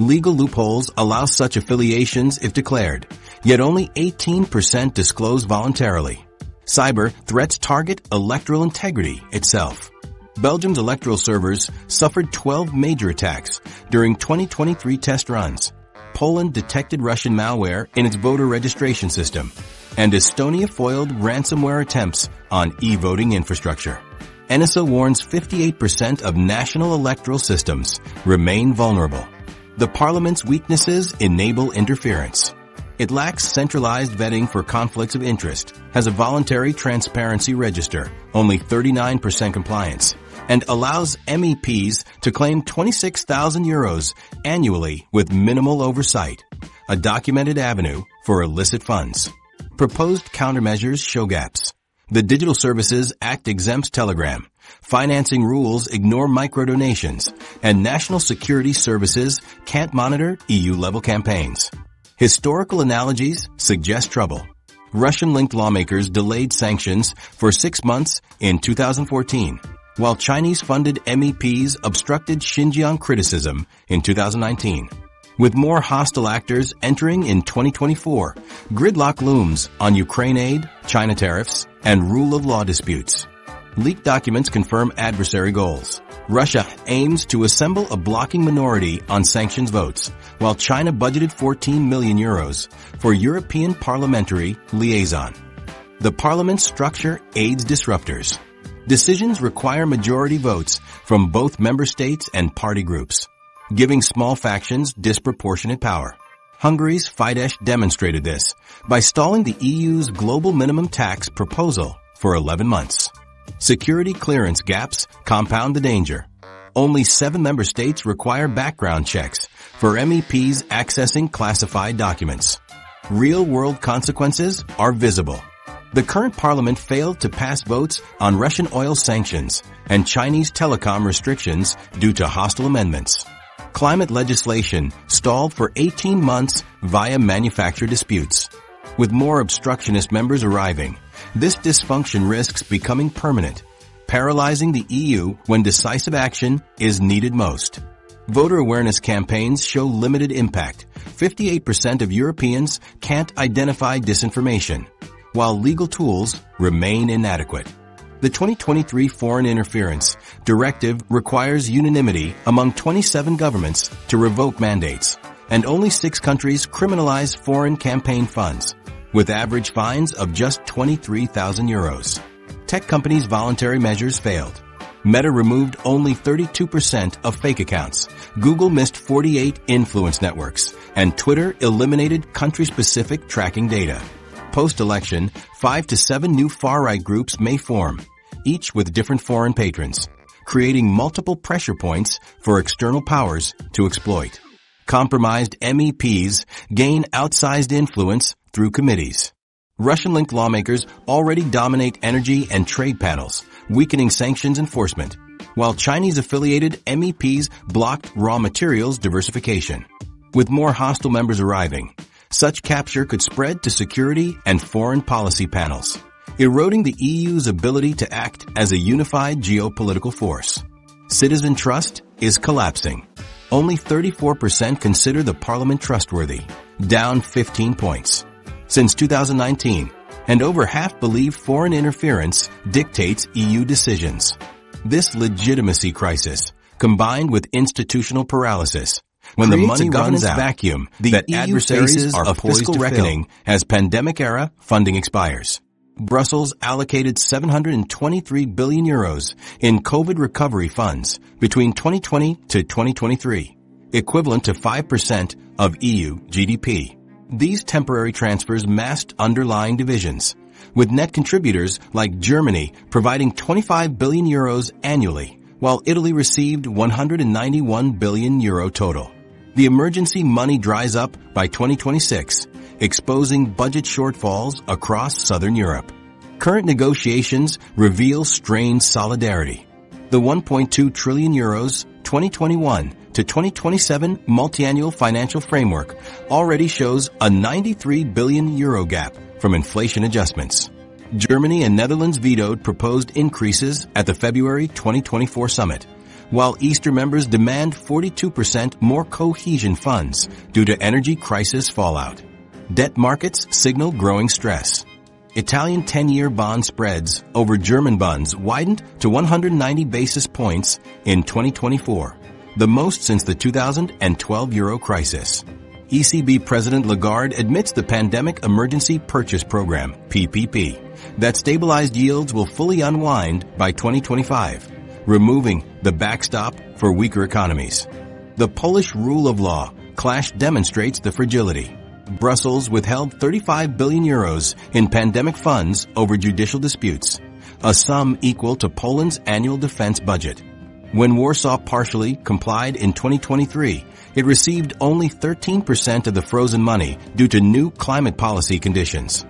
Speaker 1: Legal loopholes allow such affiliations if declared, yet only 18% disclose voluntarily. Cyber threats target electoral integrity itself. Belgium's electoral servers suffered 12 major attacks during 2023 test runs. Poland detected Russian malware in its voter registration system, and Estonia foiled ransomware attempts on e-voting infrastructure. NSO warns 58% of national electoral systems remain vulnerable. The Parliament's weaknesses enable interference. It lacks centralized vetting for conflicts of interest, has a voluntary transparency register, only 39% compliance, and allows MEPs to claim €26,000 annually with minimal oversight, a documented avenue for illicit funds. Proposed countermeasures show gaps. The Digital Services Act exempts Telegram. Financing rules ignore microdonations, and national security services can't monitor EU-level campaigns. Historical analogies suggest trouble. Russian-linked lawmakers delayed sanctions for 6 months in 2014, while Chinese-funded MEPs obstructed Xinjiang criticism in 2019. With more hostile actors entering in 2024, gridlock looms on Ukraine aid, China tariffs, and rule of law disputes. Leaked documents confirm adversary goals. Russia aims to assemble a blocking minority on sanctions votes, while China budgeted €14 million for European Parliamentary Liaison. The Parliament's structure aids disruptors. Decisions require majority votes from both member states and party groups, giving small factions disproportionate power. Hungary's Fidesz demonstrated this by stalling the EU's global minimum tax proposal for 11 months. Security clearance gaps compound the danger. Only 7 member states require background checks for MEPs accessing classified documents. Real-world consequences are visible. The current parliament failed to pass votes on Russian oil sanctions and Chinese telecom restrictions due to hostile amendments. Climate legislation stalled for 18 months via manufacturer disputes. With more obstructionist members arriving, this dysfunction risks becoming permanent, paralyzing the EU when decisive action is needed most. Voter awareness campaigns show limited impact. 58% of Europeans can't identify disinformation, while legal tools remain inadequate. The 2023 Foreign Interference Directive requires unanimity among 27 governments to revoke mandates, and only 6 countries criminalize foreign campaign funds, with average fines of just €23,000. Tech companies' voluntary measures failed. Meta removed only 32% of fake accounts. Google missed 48 influence networks, and Twitter eliminated country-specific tracking data. Post-election, 5 to 7 new far-right groups may form, each with different foreign patrons, creating multiple pressure points for external powers to exploit. Compromised MEPs gain outsized influence through committees. Russian-linked lawmakers already dominate energy and trade panels, weakening sanctions enforcement, while Chinese-affiliated MEPs blocked raw materials diversification. With more hostile members arriving, such capture could spread to security and foreign policy panels, eroding the EU's ability to act as a unified geopolitical force. Citizen trust is collapsing. Only 34% consider the parliament trustworthy, down 15 points since 2019, and over half believe foreign interference dictates EU decisions. This legitimacy crisis, combined with institutional paralysis, when the money runs out, vacuum that adversaries are fiscal reckoning as pandemic-era funding expires. Brussels allocated 723 billion euros in COVID recovery funds between 2020 to 2023, equivalent to 5% of EU GDP. These temporary transfers masked underlying divisions, with net contributors like Germany providing 25 billion euros annually, while Italy received 191 billion euro total. The emergency money dries up by 2026, exposing budget shortfalls across southern Europe. Current negotiations reveal strained solidarity. The 1.2 trillion euros 2021 to 2027 multi-annual financial framework already shows a 93 billion euro gap from inflation adjustments. Germany and Netherlands vetoed proposed increases at the February 2024 summit, while Eastern members demand 42% more cohesion funds due to energy crisis fallout. Debt markets signal growing stress. Italian 10-year bond spreads over German bonds widened to 190 basis points in 2024, the most since the 2012 euro crisis. ECB President Lagarde admits the Pandemic Emergency Purchase Program, PPP, that stabilized yields will fully unwind by 2025, removing the backstop for weaker economies. The Polish rule of law clash demonstrates the fragility. Brussels withheld 35 billion euros in pandemic funds over judicial disputes, a sum equal to Poland's annual defense budget. When Warsaw partially complied in 2023, it received only 13% of the frozen money due to new climate policy conditions.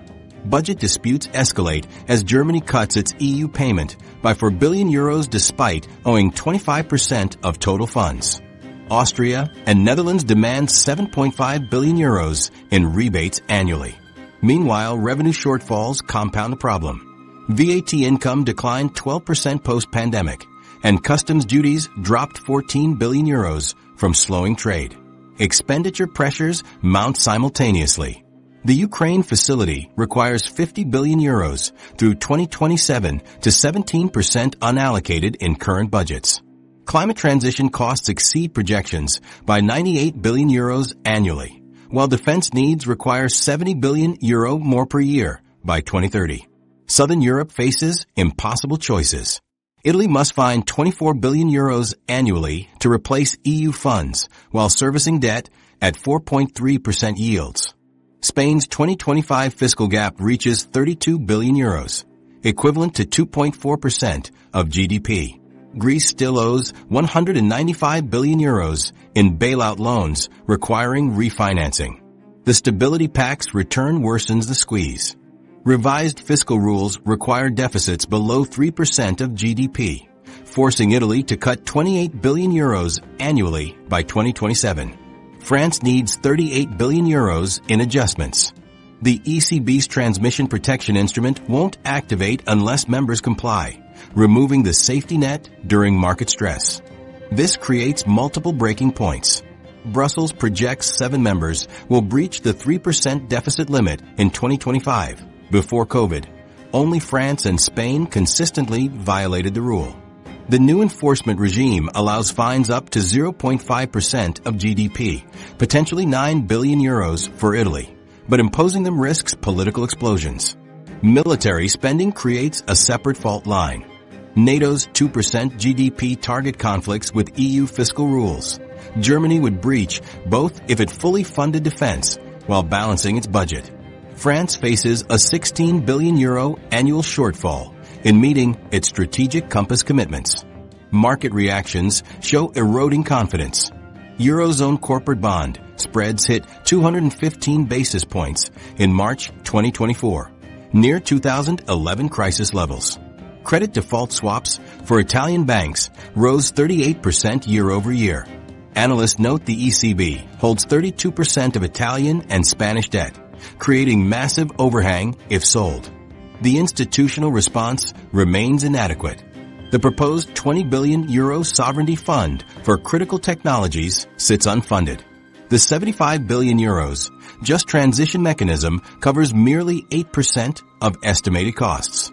Speaker 1: Budget disputes escalate as Germany cuts its EU payment by 4 billion euros despite owing 25% of total funds. Austria and Netherlands demand 7.5 billion euros in rebates annually. Meanwhile, revenue shortfalls compound the problem. VAT income declined 12% post-pandemic, and customs duties dropped 14 billion euros from slowing trade. Expenditure pressures mount simultaneously. The Ukraine facility requires 50 billion euros through 2027 to 17% unallocated in current budgets. Climate transition costs exceed projections by 98 billion euros annually, while defense needs require 70 billion euro more per year by 2030. Southern Europe faces impossible choices. Italy must find 24 billion euros annually to replace EU funds while servicing debt at 4.3% yields. Spain's 2025 fiscal gap reaches 32 billion euros, equivalent to 2.4% of GDP. Greece still owes 195 billion euros in bailout loans requiring refinancing. The Stability Pact's return worsens the squeeze. Revised fiscal rules require deficits below 3% of GDP, forcing Italy to cut 28 billion euros annually by 2027. France needs 38 billion euros in adjustments. The ECB's transmission protection instrument won't activate unless members comply, removing the safety net during market stress. This creates multiple breaking points. Brussels projects 7 members will breach the 3% deficit limit in 2025. Before COVID, only France and Spain consistently violated the rule. The new enforcement regime allows fines up to 0.5% of GDP, potentially 9 billion euros for Italy, but imposing them risks political explosions. Military spending creates a separate fault line. NATO's 2% GDP target conflicts with EU fiscal rules. Germany would breach both if it fully funded defense while balancing its budget. France faces a 16 billion euro annual shortfall in meeting its strategic compass commitments. Market reactions show eroding confidence. Eurozone corporate bond spreads hit 215 basis points in March 2024, near 2011 crisis levels. Credit default swaps for Italian banks rose 38% year over year. Analysts note the ECB holds 32% of Italian and Spanish debt, creating massive overhang if sold. The institutional response remains inadequate. The proposed 20 billion euro sovereignty fund for critical technologies sits unfunded. The 75 billion euros Just Transition mechanism covers merely 8% of estimated costs.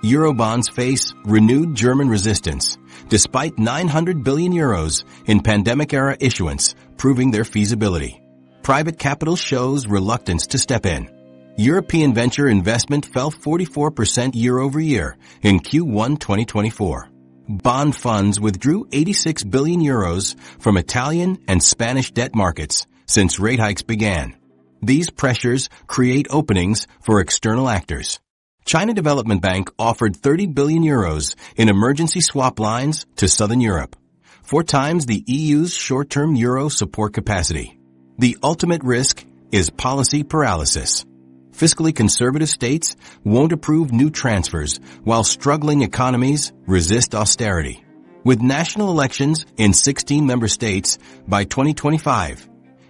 Speaker 1: Eurobonds face renewed German resistance, despite 900 billion euros in pandemic-era issuance proving their feasibility. Private capital shows reluctance to step in. European venture investment fell 44% year-over-year in Q1 2024. Bond funds withdrew 86 billion euros from Italian and Spanish debt markets since rate hikes began. These pressures create openings for external actors. China Development Bank offered 30 billion euros in emergency swap lines to Southern Europe, 4 times the EU's short-term euro support capacity. The ultimate risk is policy paralysis. Fiscally conservative states won't approve new transfers, while struggling economies resist austerity. With national elections in 16 member states by 2025,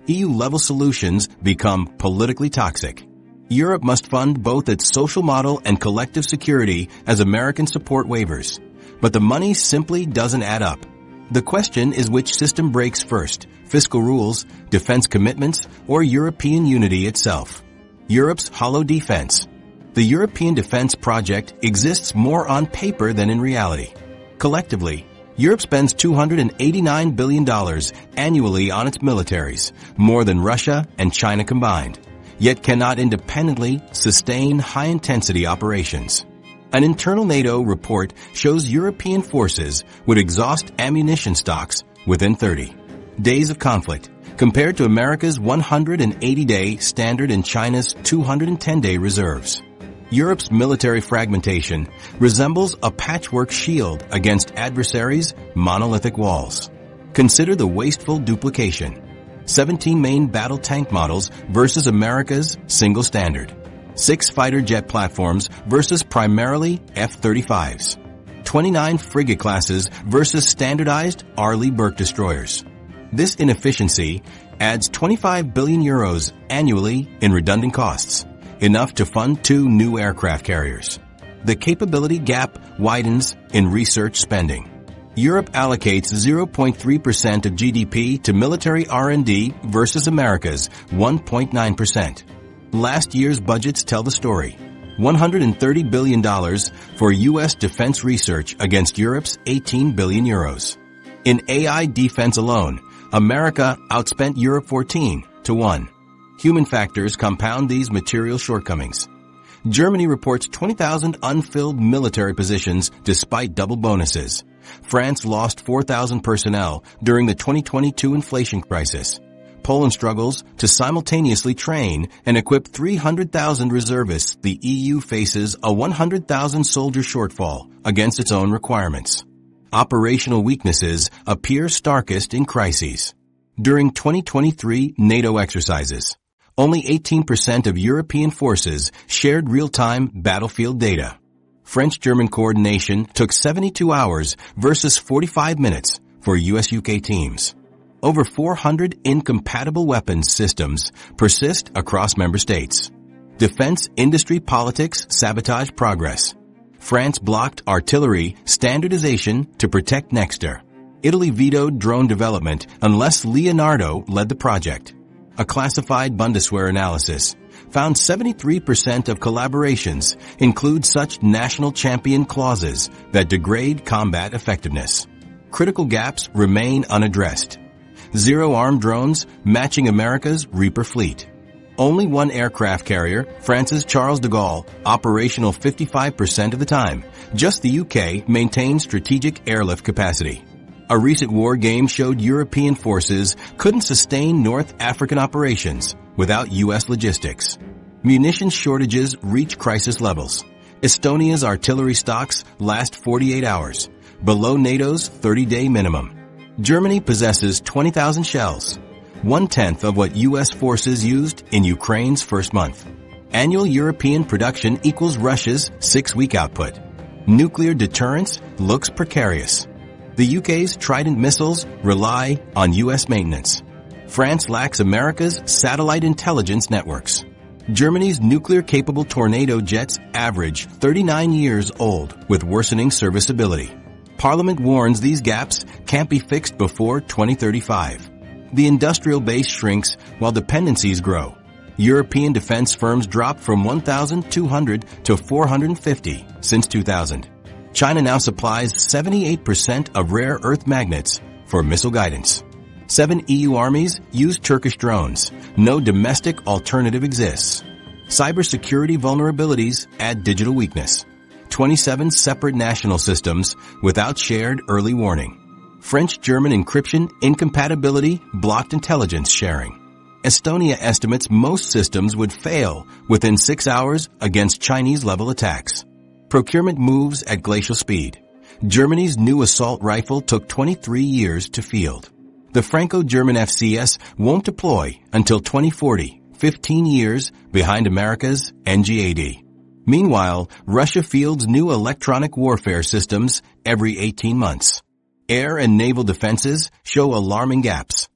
Speaker 1: EU-level solutions become politically toxic. Europe must fund both its social model and collective security as American support wavers. But the money simply doesn't add up. The question is which system breaks first, fiscal rules, defense commitments, or European unity itself. Europe's hollow defense. The European defense project exists more on paper than in reality. Collectively, Europe spends $289 billion annually on its militaries, more than Russia and China combined, yet cannot independently sustain high-intensity operations. An internal NATO report shows European forces would exhaust ammunition stocks within 30 days of conflict, compared to America's 180-day standard and China's 210-day reserves. Europe's military fragmentation resembles a patchwork shield against adversaries' monolithic walls. Consider the wasteful duplication. 17 main battle tank models versus America's single standard. 6 fighter jet platforms versus primarily F-35s. 29 frigate classes versus standardized Arleigh Burke destroyers. This inefficiency adds 25 billion euros annually in redundant costs, enough to fund 2 new aircraft carriers. The capability gap widens in research spending. Europe allocates 0.3% of GDP to military R&D versus America's 1.9%. Last year's budgets tell the story. $130 billion for U.S. defense research against Europe's 18 billion euros. In AI defense alone, America outspent Europe 14-1. Human factors compound these material shortcomings. Germany reports 20,000 unfilled military positions despite double bonuses. France lost 4,000 personnel during the 2022 inflation crisis. Poland struggles to simultaneously train and equip 300,000 reservists. The EU faces a 100,000 soldier shortfall against its own requirements. Operational weaknesses appear starkest in crises. During 2023 NATO exercises, only 18% of European forces shared real-time battlefield data. French-German coordination took 72 hours versus 45 minutes for US-UK teams. Over 400 incompatible weapons systems persist across member states. Defense industry politics sabotage progress. France blocked artillery standardization to protect Nexter. Italy vetoed drone development unless Leonardo led the project. A classified Bundeswehr analysis found 73% of collaborations include such national champion clauses that degrade combat effectiveness. Critical gaps remain unaddressed. Zero-armed drones matching America's Reaper fleet. Only 1 aircraft carrier, France's Charles de Gaulle, operational 55% of the time. Just the UK maintains strategic airlift capacity. A recent war game showed European forces couldn't sustain North African operations without U.S. logistics. Munitions shortages reach crisis levels. Estonia's artillery stocks last 48 hours, below NATO's 30-day minimum. Germany possesses 20,000 shells, 1/10 of what U.S. forces used in Ukraine's first month. Annual European production equals Russia's 6-week output. Nuclear deterrence looks precarious. The UK's Trident missiles rely on U.S. maintenance. France lacks America's satellite intelligence networks. Germany's nuclear-capable Tornado jets average 39 years old with worsening serviceability. Parliament warns these gaps can't be fixed before 2035. The industrial base shrinks while dependencies grow. European defense firms dropped from 1,200 to 450 since 2000. China now supplies 78% of rare earth magnets for missile guidance. 7 EU armies use Turkish drones. No domestic alternative exists. Cybersecurity vulnerabilities add digital weakness. 27 separate national systems without shared early warning. French-German encryption incompatibility blocked intelligence sharing. Estonia estimates most systems would fail within 6 hours against Chinese-level attacks. Procurement moves at glacial speed. Germany's new assault rifle took 23 years to field. The Franco-German FCS won't deploy until 2040, 15 years behind America's NGAD. Meanwhile, Russia fields new electronic warfare systems every 18 months. Air and naval defenses show alarming gaps.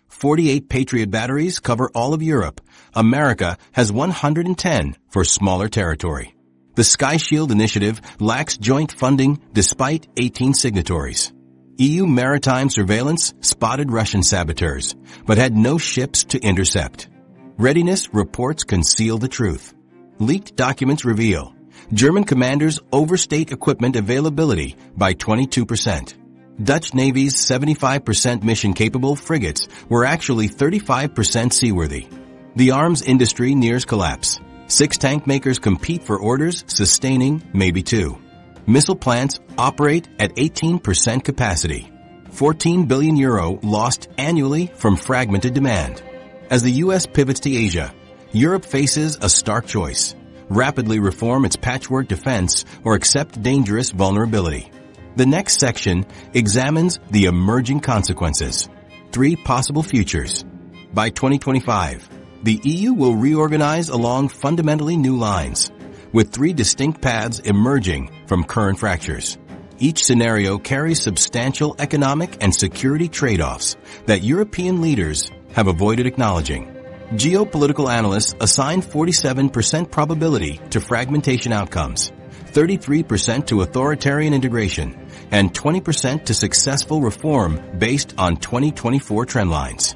Speaker 1: 48 Patriot batteries cover all of Europe. America has 110 for smaller territory. The Sky Shield initiative lacks joint funding despite 18 signatories. EU maritime surveillance spotted Russian saboteurs, but had no ships to intercept. Readiness reports conceal the truth. Leaked documents reveal German commanders overstate equipment availability by 22%. Dutch Navy's 75% mission-capable frigates were actually 35% seaworthy. The arms industry nears collapse. 6 tank makers compete for orders, sustaining maybe 2. Missile plants operate at 18% capacity. 14 billion euro lost annually from fragmented demand. As the U.S. pivots to Asia, Europe faces a stark choice: rapidly reform its patchwork defense or accept dangerous vulnerability. The next section examines the emerging consequences. 3 possible futures. By 2025, the EU will reorganize along fundamentally new lines, with 3 distinct paths emerging from current fractures. Each scenario carries substantial economic and security trade-offs that European leaders have avoided acknowledging. Geopolitical analysts assign 47% probability to fragmentation outcomes, 33% to authoritarian integration, and 20% to successful reform based on 2024 trendlines.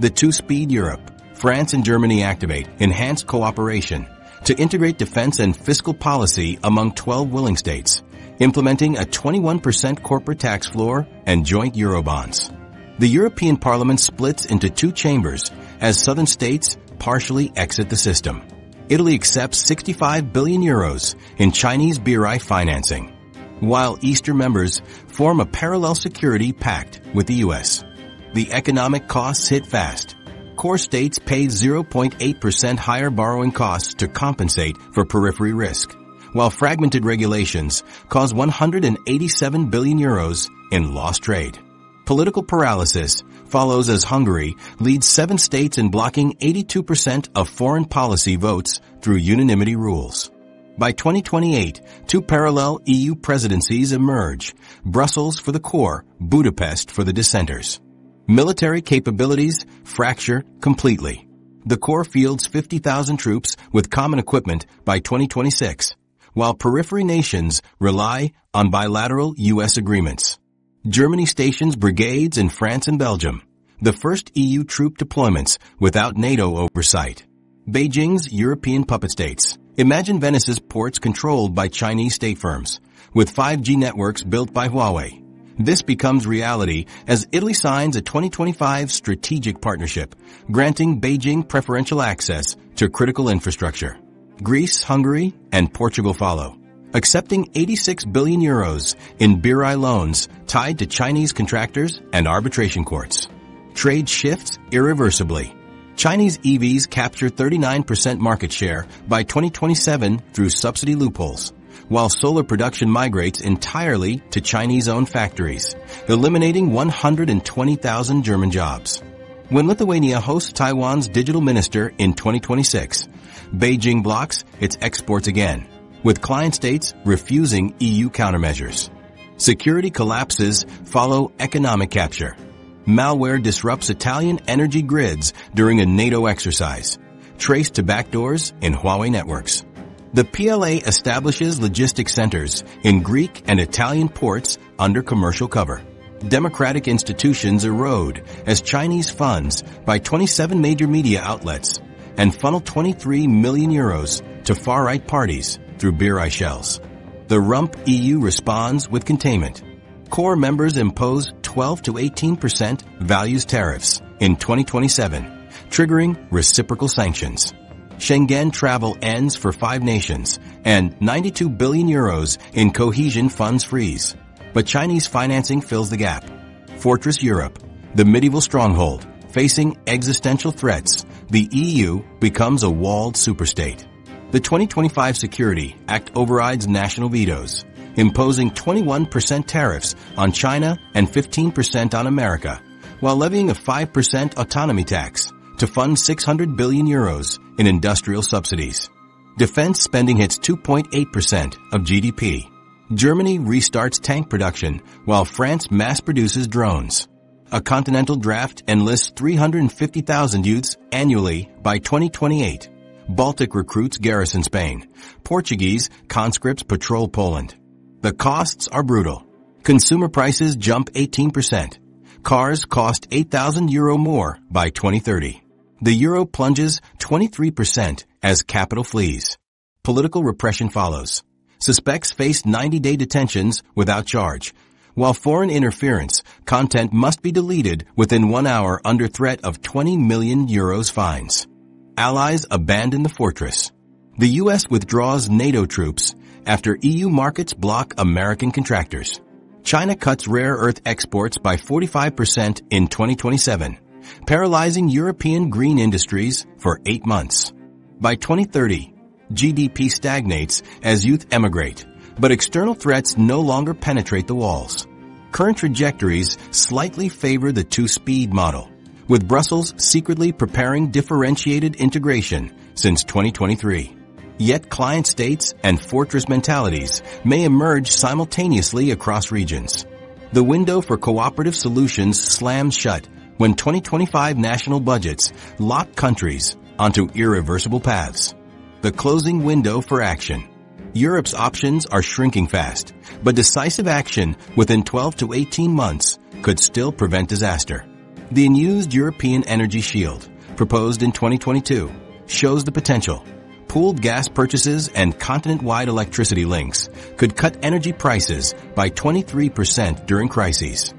Speaker 1: The two-speed Europe. France and Germany activate enhanced cooperation to integrate defense and fiscal policy among 12 willing states, implementing a 21% corporate tax floor and joint Eurobonds. The European Parliament splits into 2 chambers as southern states partially exit the system. Italy accepts 65 billion euros in Chinese BRI financing, while Eastern members form a parallel security pact with the U.S. The economic costs hit fast. Core states pay 0.8% higher borrowing costs to compensate for periphery risk, while fragmented regulations cause 187 billion euros in lost trade. Political paralysis follows as Hungary leads 7 states in blocking 82% of foreign policy votes through unanimity rules. By 2028, 2 parallel EU presidencies emerge: Brussels for the core, Budapest for the dissenters. Military capabilities fracture completely. The core fields 50,000 troops with common equipment by 2026, while periphery nations rely on bilateral U.S. agreements. Germany stations brigades in France and Belgium, the first EU troop deployments without NATO oversight. Beijing's European puppet states. Imagine Venice's ports controlled by Chinese state firms, with 5G networks built by Huawei. This becomes reality as Italy signs a 2025 strategic partnership, granting Beijing preferential access to critical infrastructure. Greece, Hungary, and Portugal follow, accepting 86 billion euros in BRI loans tied to Chinese contractors and arbitration courts. Trade shifts irreversibly. Chinese EVs capture 39% market share by 2027 through subsidy loopholes, while solar production migrates entirely to Chinese-owned factories, eliminating 120,000 German jobs. When Lithuania hosts Taiwan's digital minister in 2026, Beijing blocks its exports again, with client states refusing EU countermeasures. Security collapses follow economic capture. Malware disrupts Italian energy grids during a NATO exercise, traced to backdoors in Huawei networks. The PLA establishes logistics centers in Greek and Italian ports under commercial cover. Democratic institutions erode as Chinese funds by 27 major media outlets and funnel 23 million euros to far-right parties through BRI shells. The rump EU responds with containment. Core members impose 12 to 18% values tariffs in 2027, triggering reciprocal sanctions. Schengen travel ends for 5 nations, and 92 billion euros in cohesion funds freeze. But Chinese financing fills the gap. Fortress Europe, the medieval stronghold, facing existential threats, the EU becomes a walled superstate. The 2025 Security Act overrides national vetoes, imposing 21% tariffs on China and 15% on America, while levying a 5% autonomy tax to fund 600 billion euros in industrial subsidies. Defense spending hits 2.8% of GDP. Germany restarts tank production while France mass produces drones. A continental draft enlists 350,000 youths annually by 2028. Baltic recruits garrison Spain. Portuguese conscripts patrol Poland. The costs are brutal. Consumer prices jump 18%. Cars cost €8,000 more by 2030. The euro plunges 23% as capital flees. Political repression follows. Suspects face 90-day detentions without charge, while foreign interference content must be deleted within 1 hour under threat of 20 million euros fines. Allies abandon the fortress. The U.S. withdraws NATO troops after EU markets block American contractors. China cuts rare earth exports by 45% in 2027, paralyzing European green industries for 8 months. By 2030, GDP stagnates as youth emigrate, but external threats no longer penetrate the walls. Current trajectories slightly favor the two-speed model, with Brussels secretly preparing differentiated integration since 2023. Yet client states and fortress mentalities may emerge simultaneously across regions. The window for cooperative solutions slams shut when 2025 national budgets lock countries onto irreversible paths. The closing window for action. Europe's options are shrinking fast, but decisive action within 12 to 18 months could still prevent disaster. The unused European Energy Shield, proposed in 2022, shows the potential. Pooled gas purchases and continent-wide electricity links could cut energy prices by 23% during crises.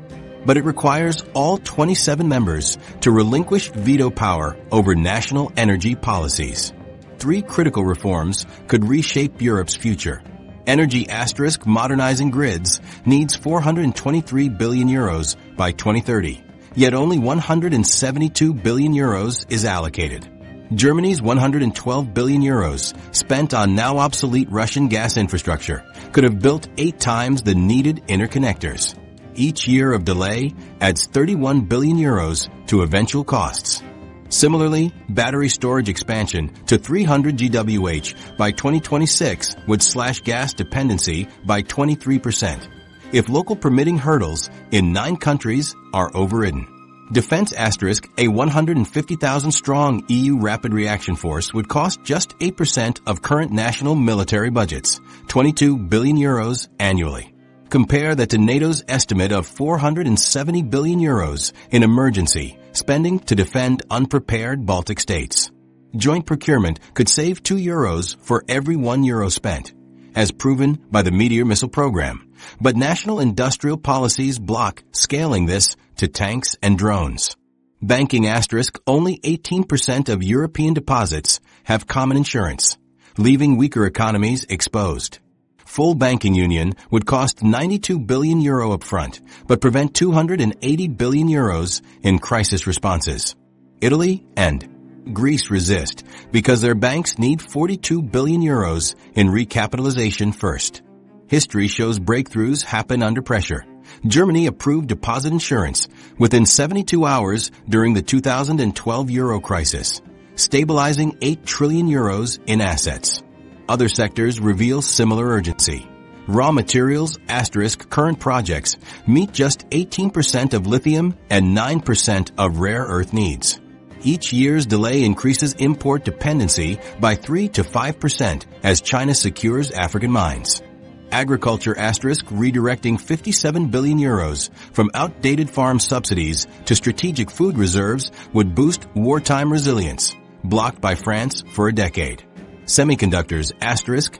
Speaker 1: But it requires all 27 members to relinquish veto power over national energy policies. 3 critical reforms could reshape Europe's future. Energy * modernizing grids needs 423 billion euros by 2030, yet only 172 billion euros is allocated. Germany's 112 billion euros spent on now obsolete Russian gas infrastructure could have built 8 times the needed interconnectors. Each year of delay adds 31 billion euros to eventual costs. Similarly, battery storage expansion to 300 GWh by 2026 would slash gas dependency by 23% if local permitting hurdles in 9 countries are overridden. Defense *, a 150,000-strong EU rapid reaction force would cost just 8% of current national military budgets, 22 billion euros annually. Compare that to NATO's estimate of 470 billion euros in emergency spending to defend unprepared Baltic states. Joint procurement could save 2 euros for every 1 euro spent, as proven by the Meteor missile program, but national industrial policies block scaling this to tanks and drones. Banking * only 18% of European deposits have common insurance, leaving weaker economies exposed. Full banking union would cost 92 billion euro upfront, but prevent 280 billion euros in crisis responses. Italy and Greece resist because their banks need 42 billion euros in recapitalization first. History shows breakthroughs happen under pressure. Germany approved deposit insurance within 72 hours during the 2012 euro crisis, stabilizing 8 trillion euros in assets. Other sectors reveal similar urgency. Raw materials * current projects meet just 18% of lithium and 9% of rare earth needs. Each year's delay increases import dependency by 3 to 5% as China secures African mines. Agriculture * redirecting 57 billion euros from outdated farm subsidies to strategic food reserves would boost wartime resilience, blocked by France for a decade. Semiconductors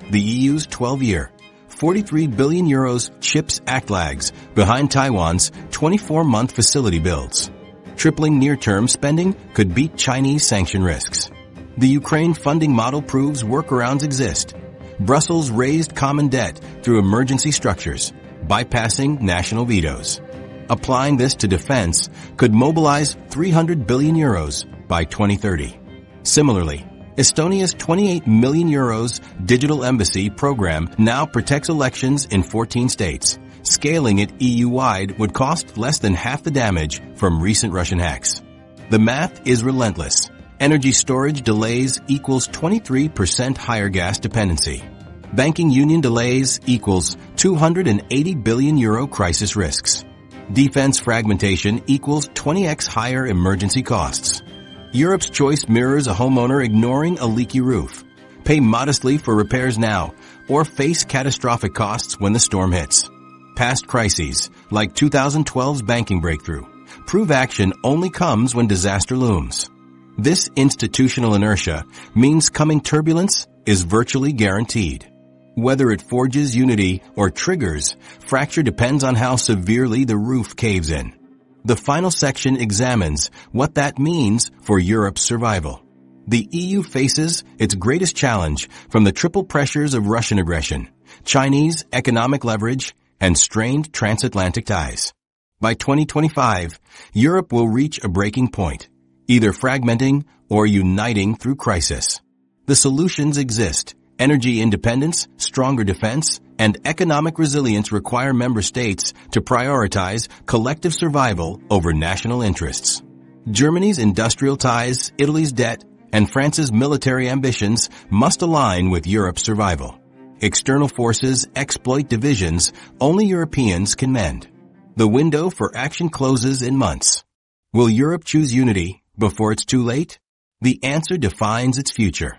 Speaker 1: * the EU's 12-year, €43 billion CHIPS Act lags behind Taiwan's 24-month facility builds. Tripling near-term spending could beat Chinese sanction risks. The Ukraine funding model proves workarounds exist. Brussels raised common debt through emergency structures, bypassing national vetoes. Applying this to defense could mobilize €300 billion by 2030. Similarly, Estonia's €28 million digital embassy program now protects elections in 14 states. Scaling it EU-wide would cost less than half the damage from recent Russian hacks. The math is relentless. Energy storage delays equals 23% higher gas dependency. Banking union delays equals €280 billion crisis risks. Defense fragmentation equals 20x higher emergency costs. Europe's choice mirrors a homeowner ignoring a leaky roof. Pay modestly for repairs now, or face catastrophic costs when the storm hits. Past crises, like 2012's banking breakthrough, prove action only comes when disaster looms. This institutional inertia means coming turbulence is virtually guaranteed. Whether it forges unity or triggers, fracture depends on how severely the roof caves in. The final section examines what that means for Europe's survival. The EU faces its greatest challenge from the triple pressures of Russian aggression, Chinese economic leverage, and strained transatlantic ties. By 2025, Europe will reach a breaking point, either fragmenting or uniting through crisis. The solutions exist. Energy independence, stronger defense, and economic resilience require member states to prioritize collective survival over national interests. Germany's industrial ties, Italy's debt, and France's military ambitions must align with Europe's survival. External forces exploit divisions only Europeans can mend. The window for action closes in months. Will Europe choose unity before it's too late? The answer defines its future.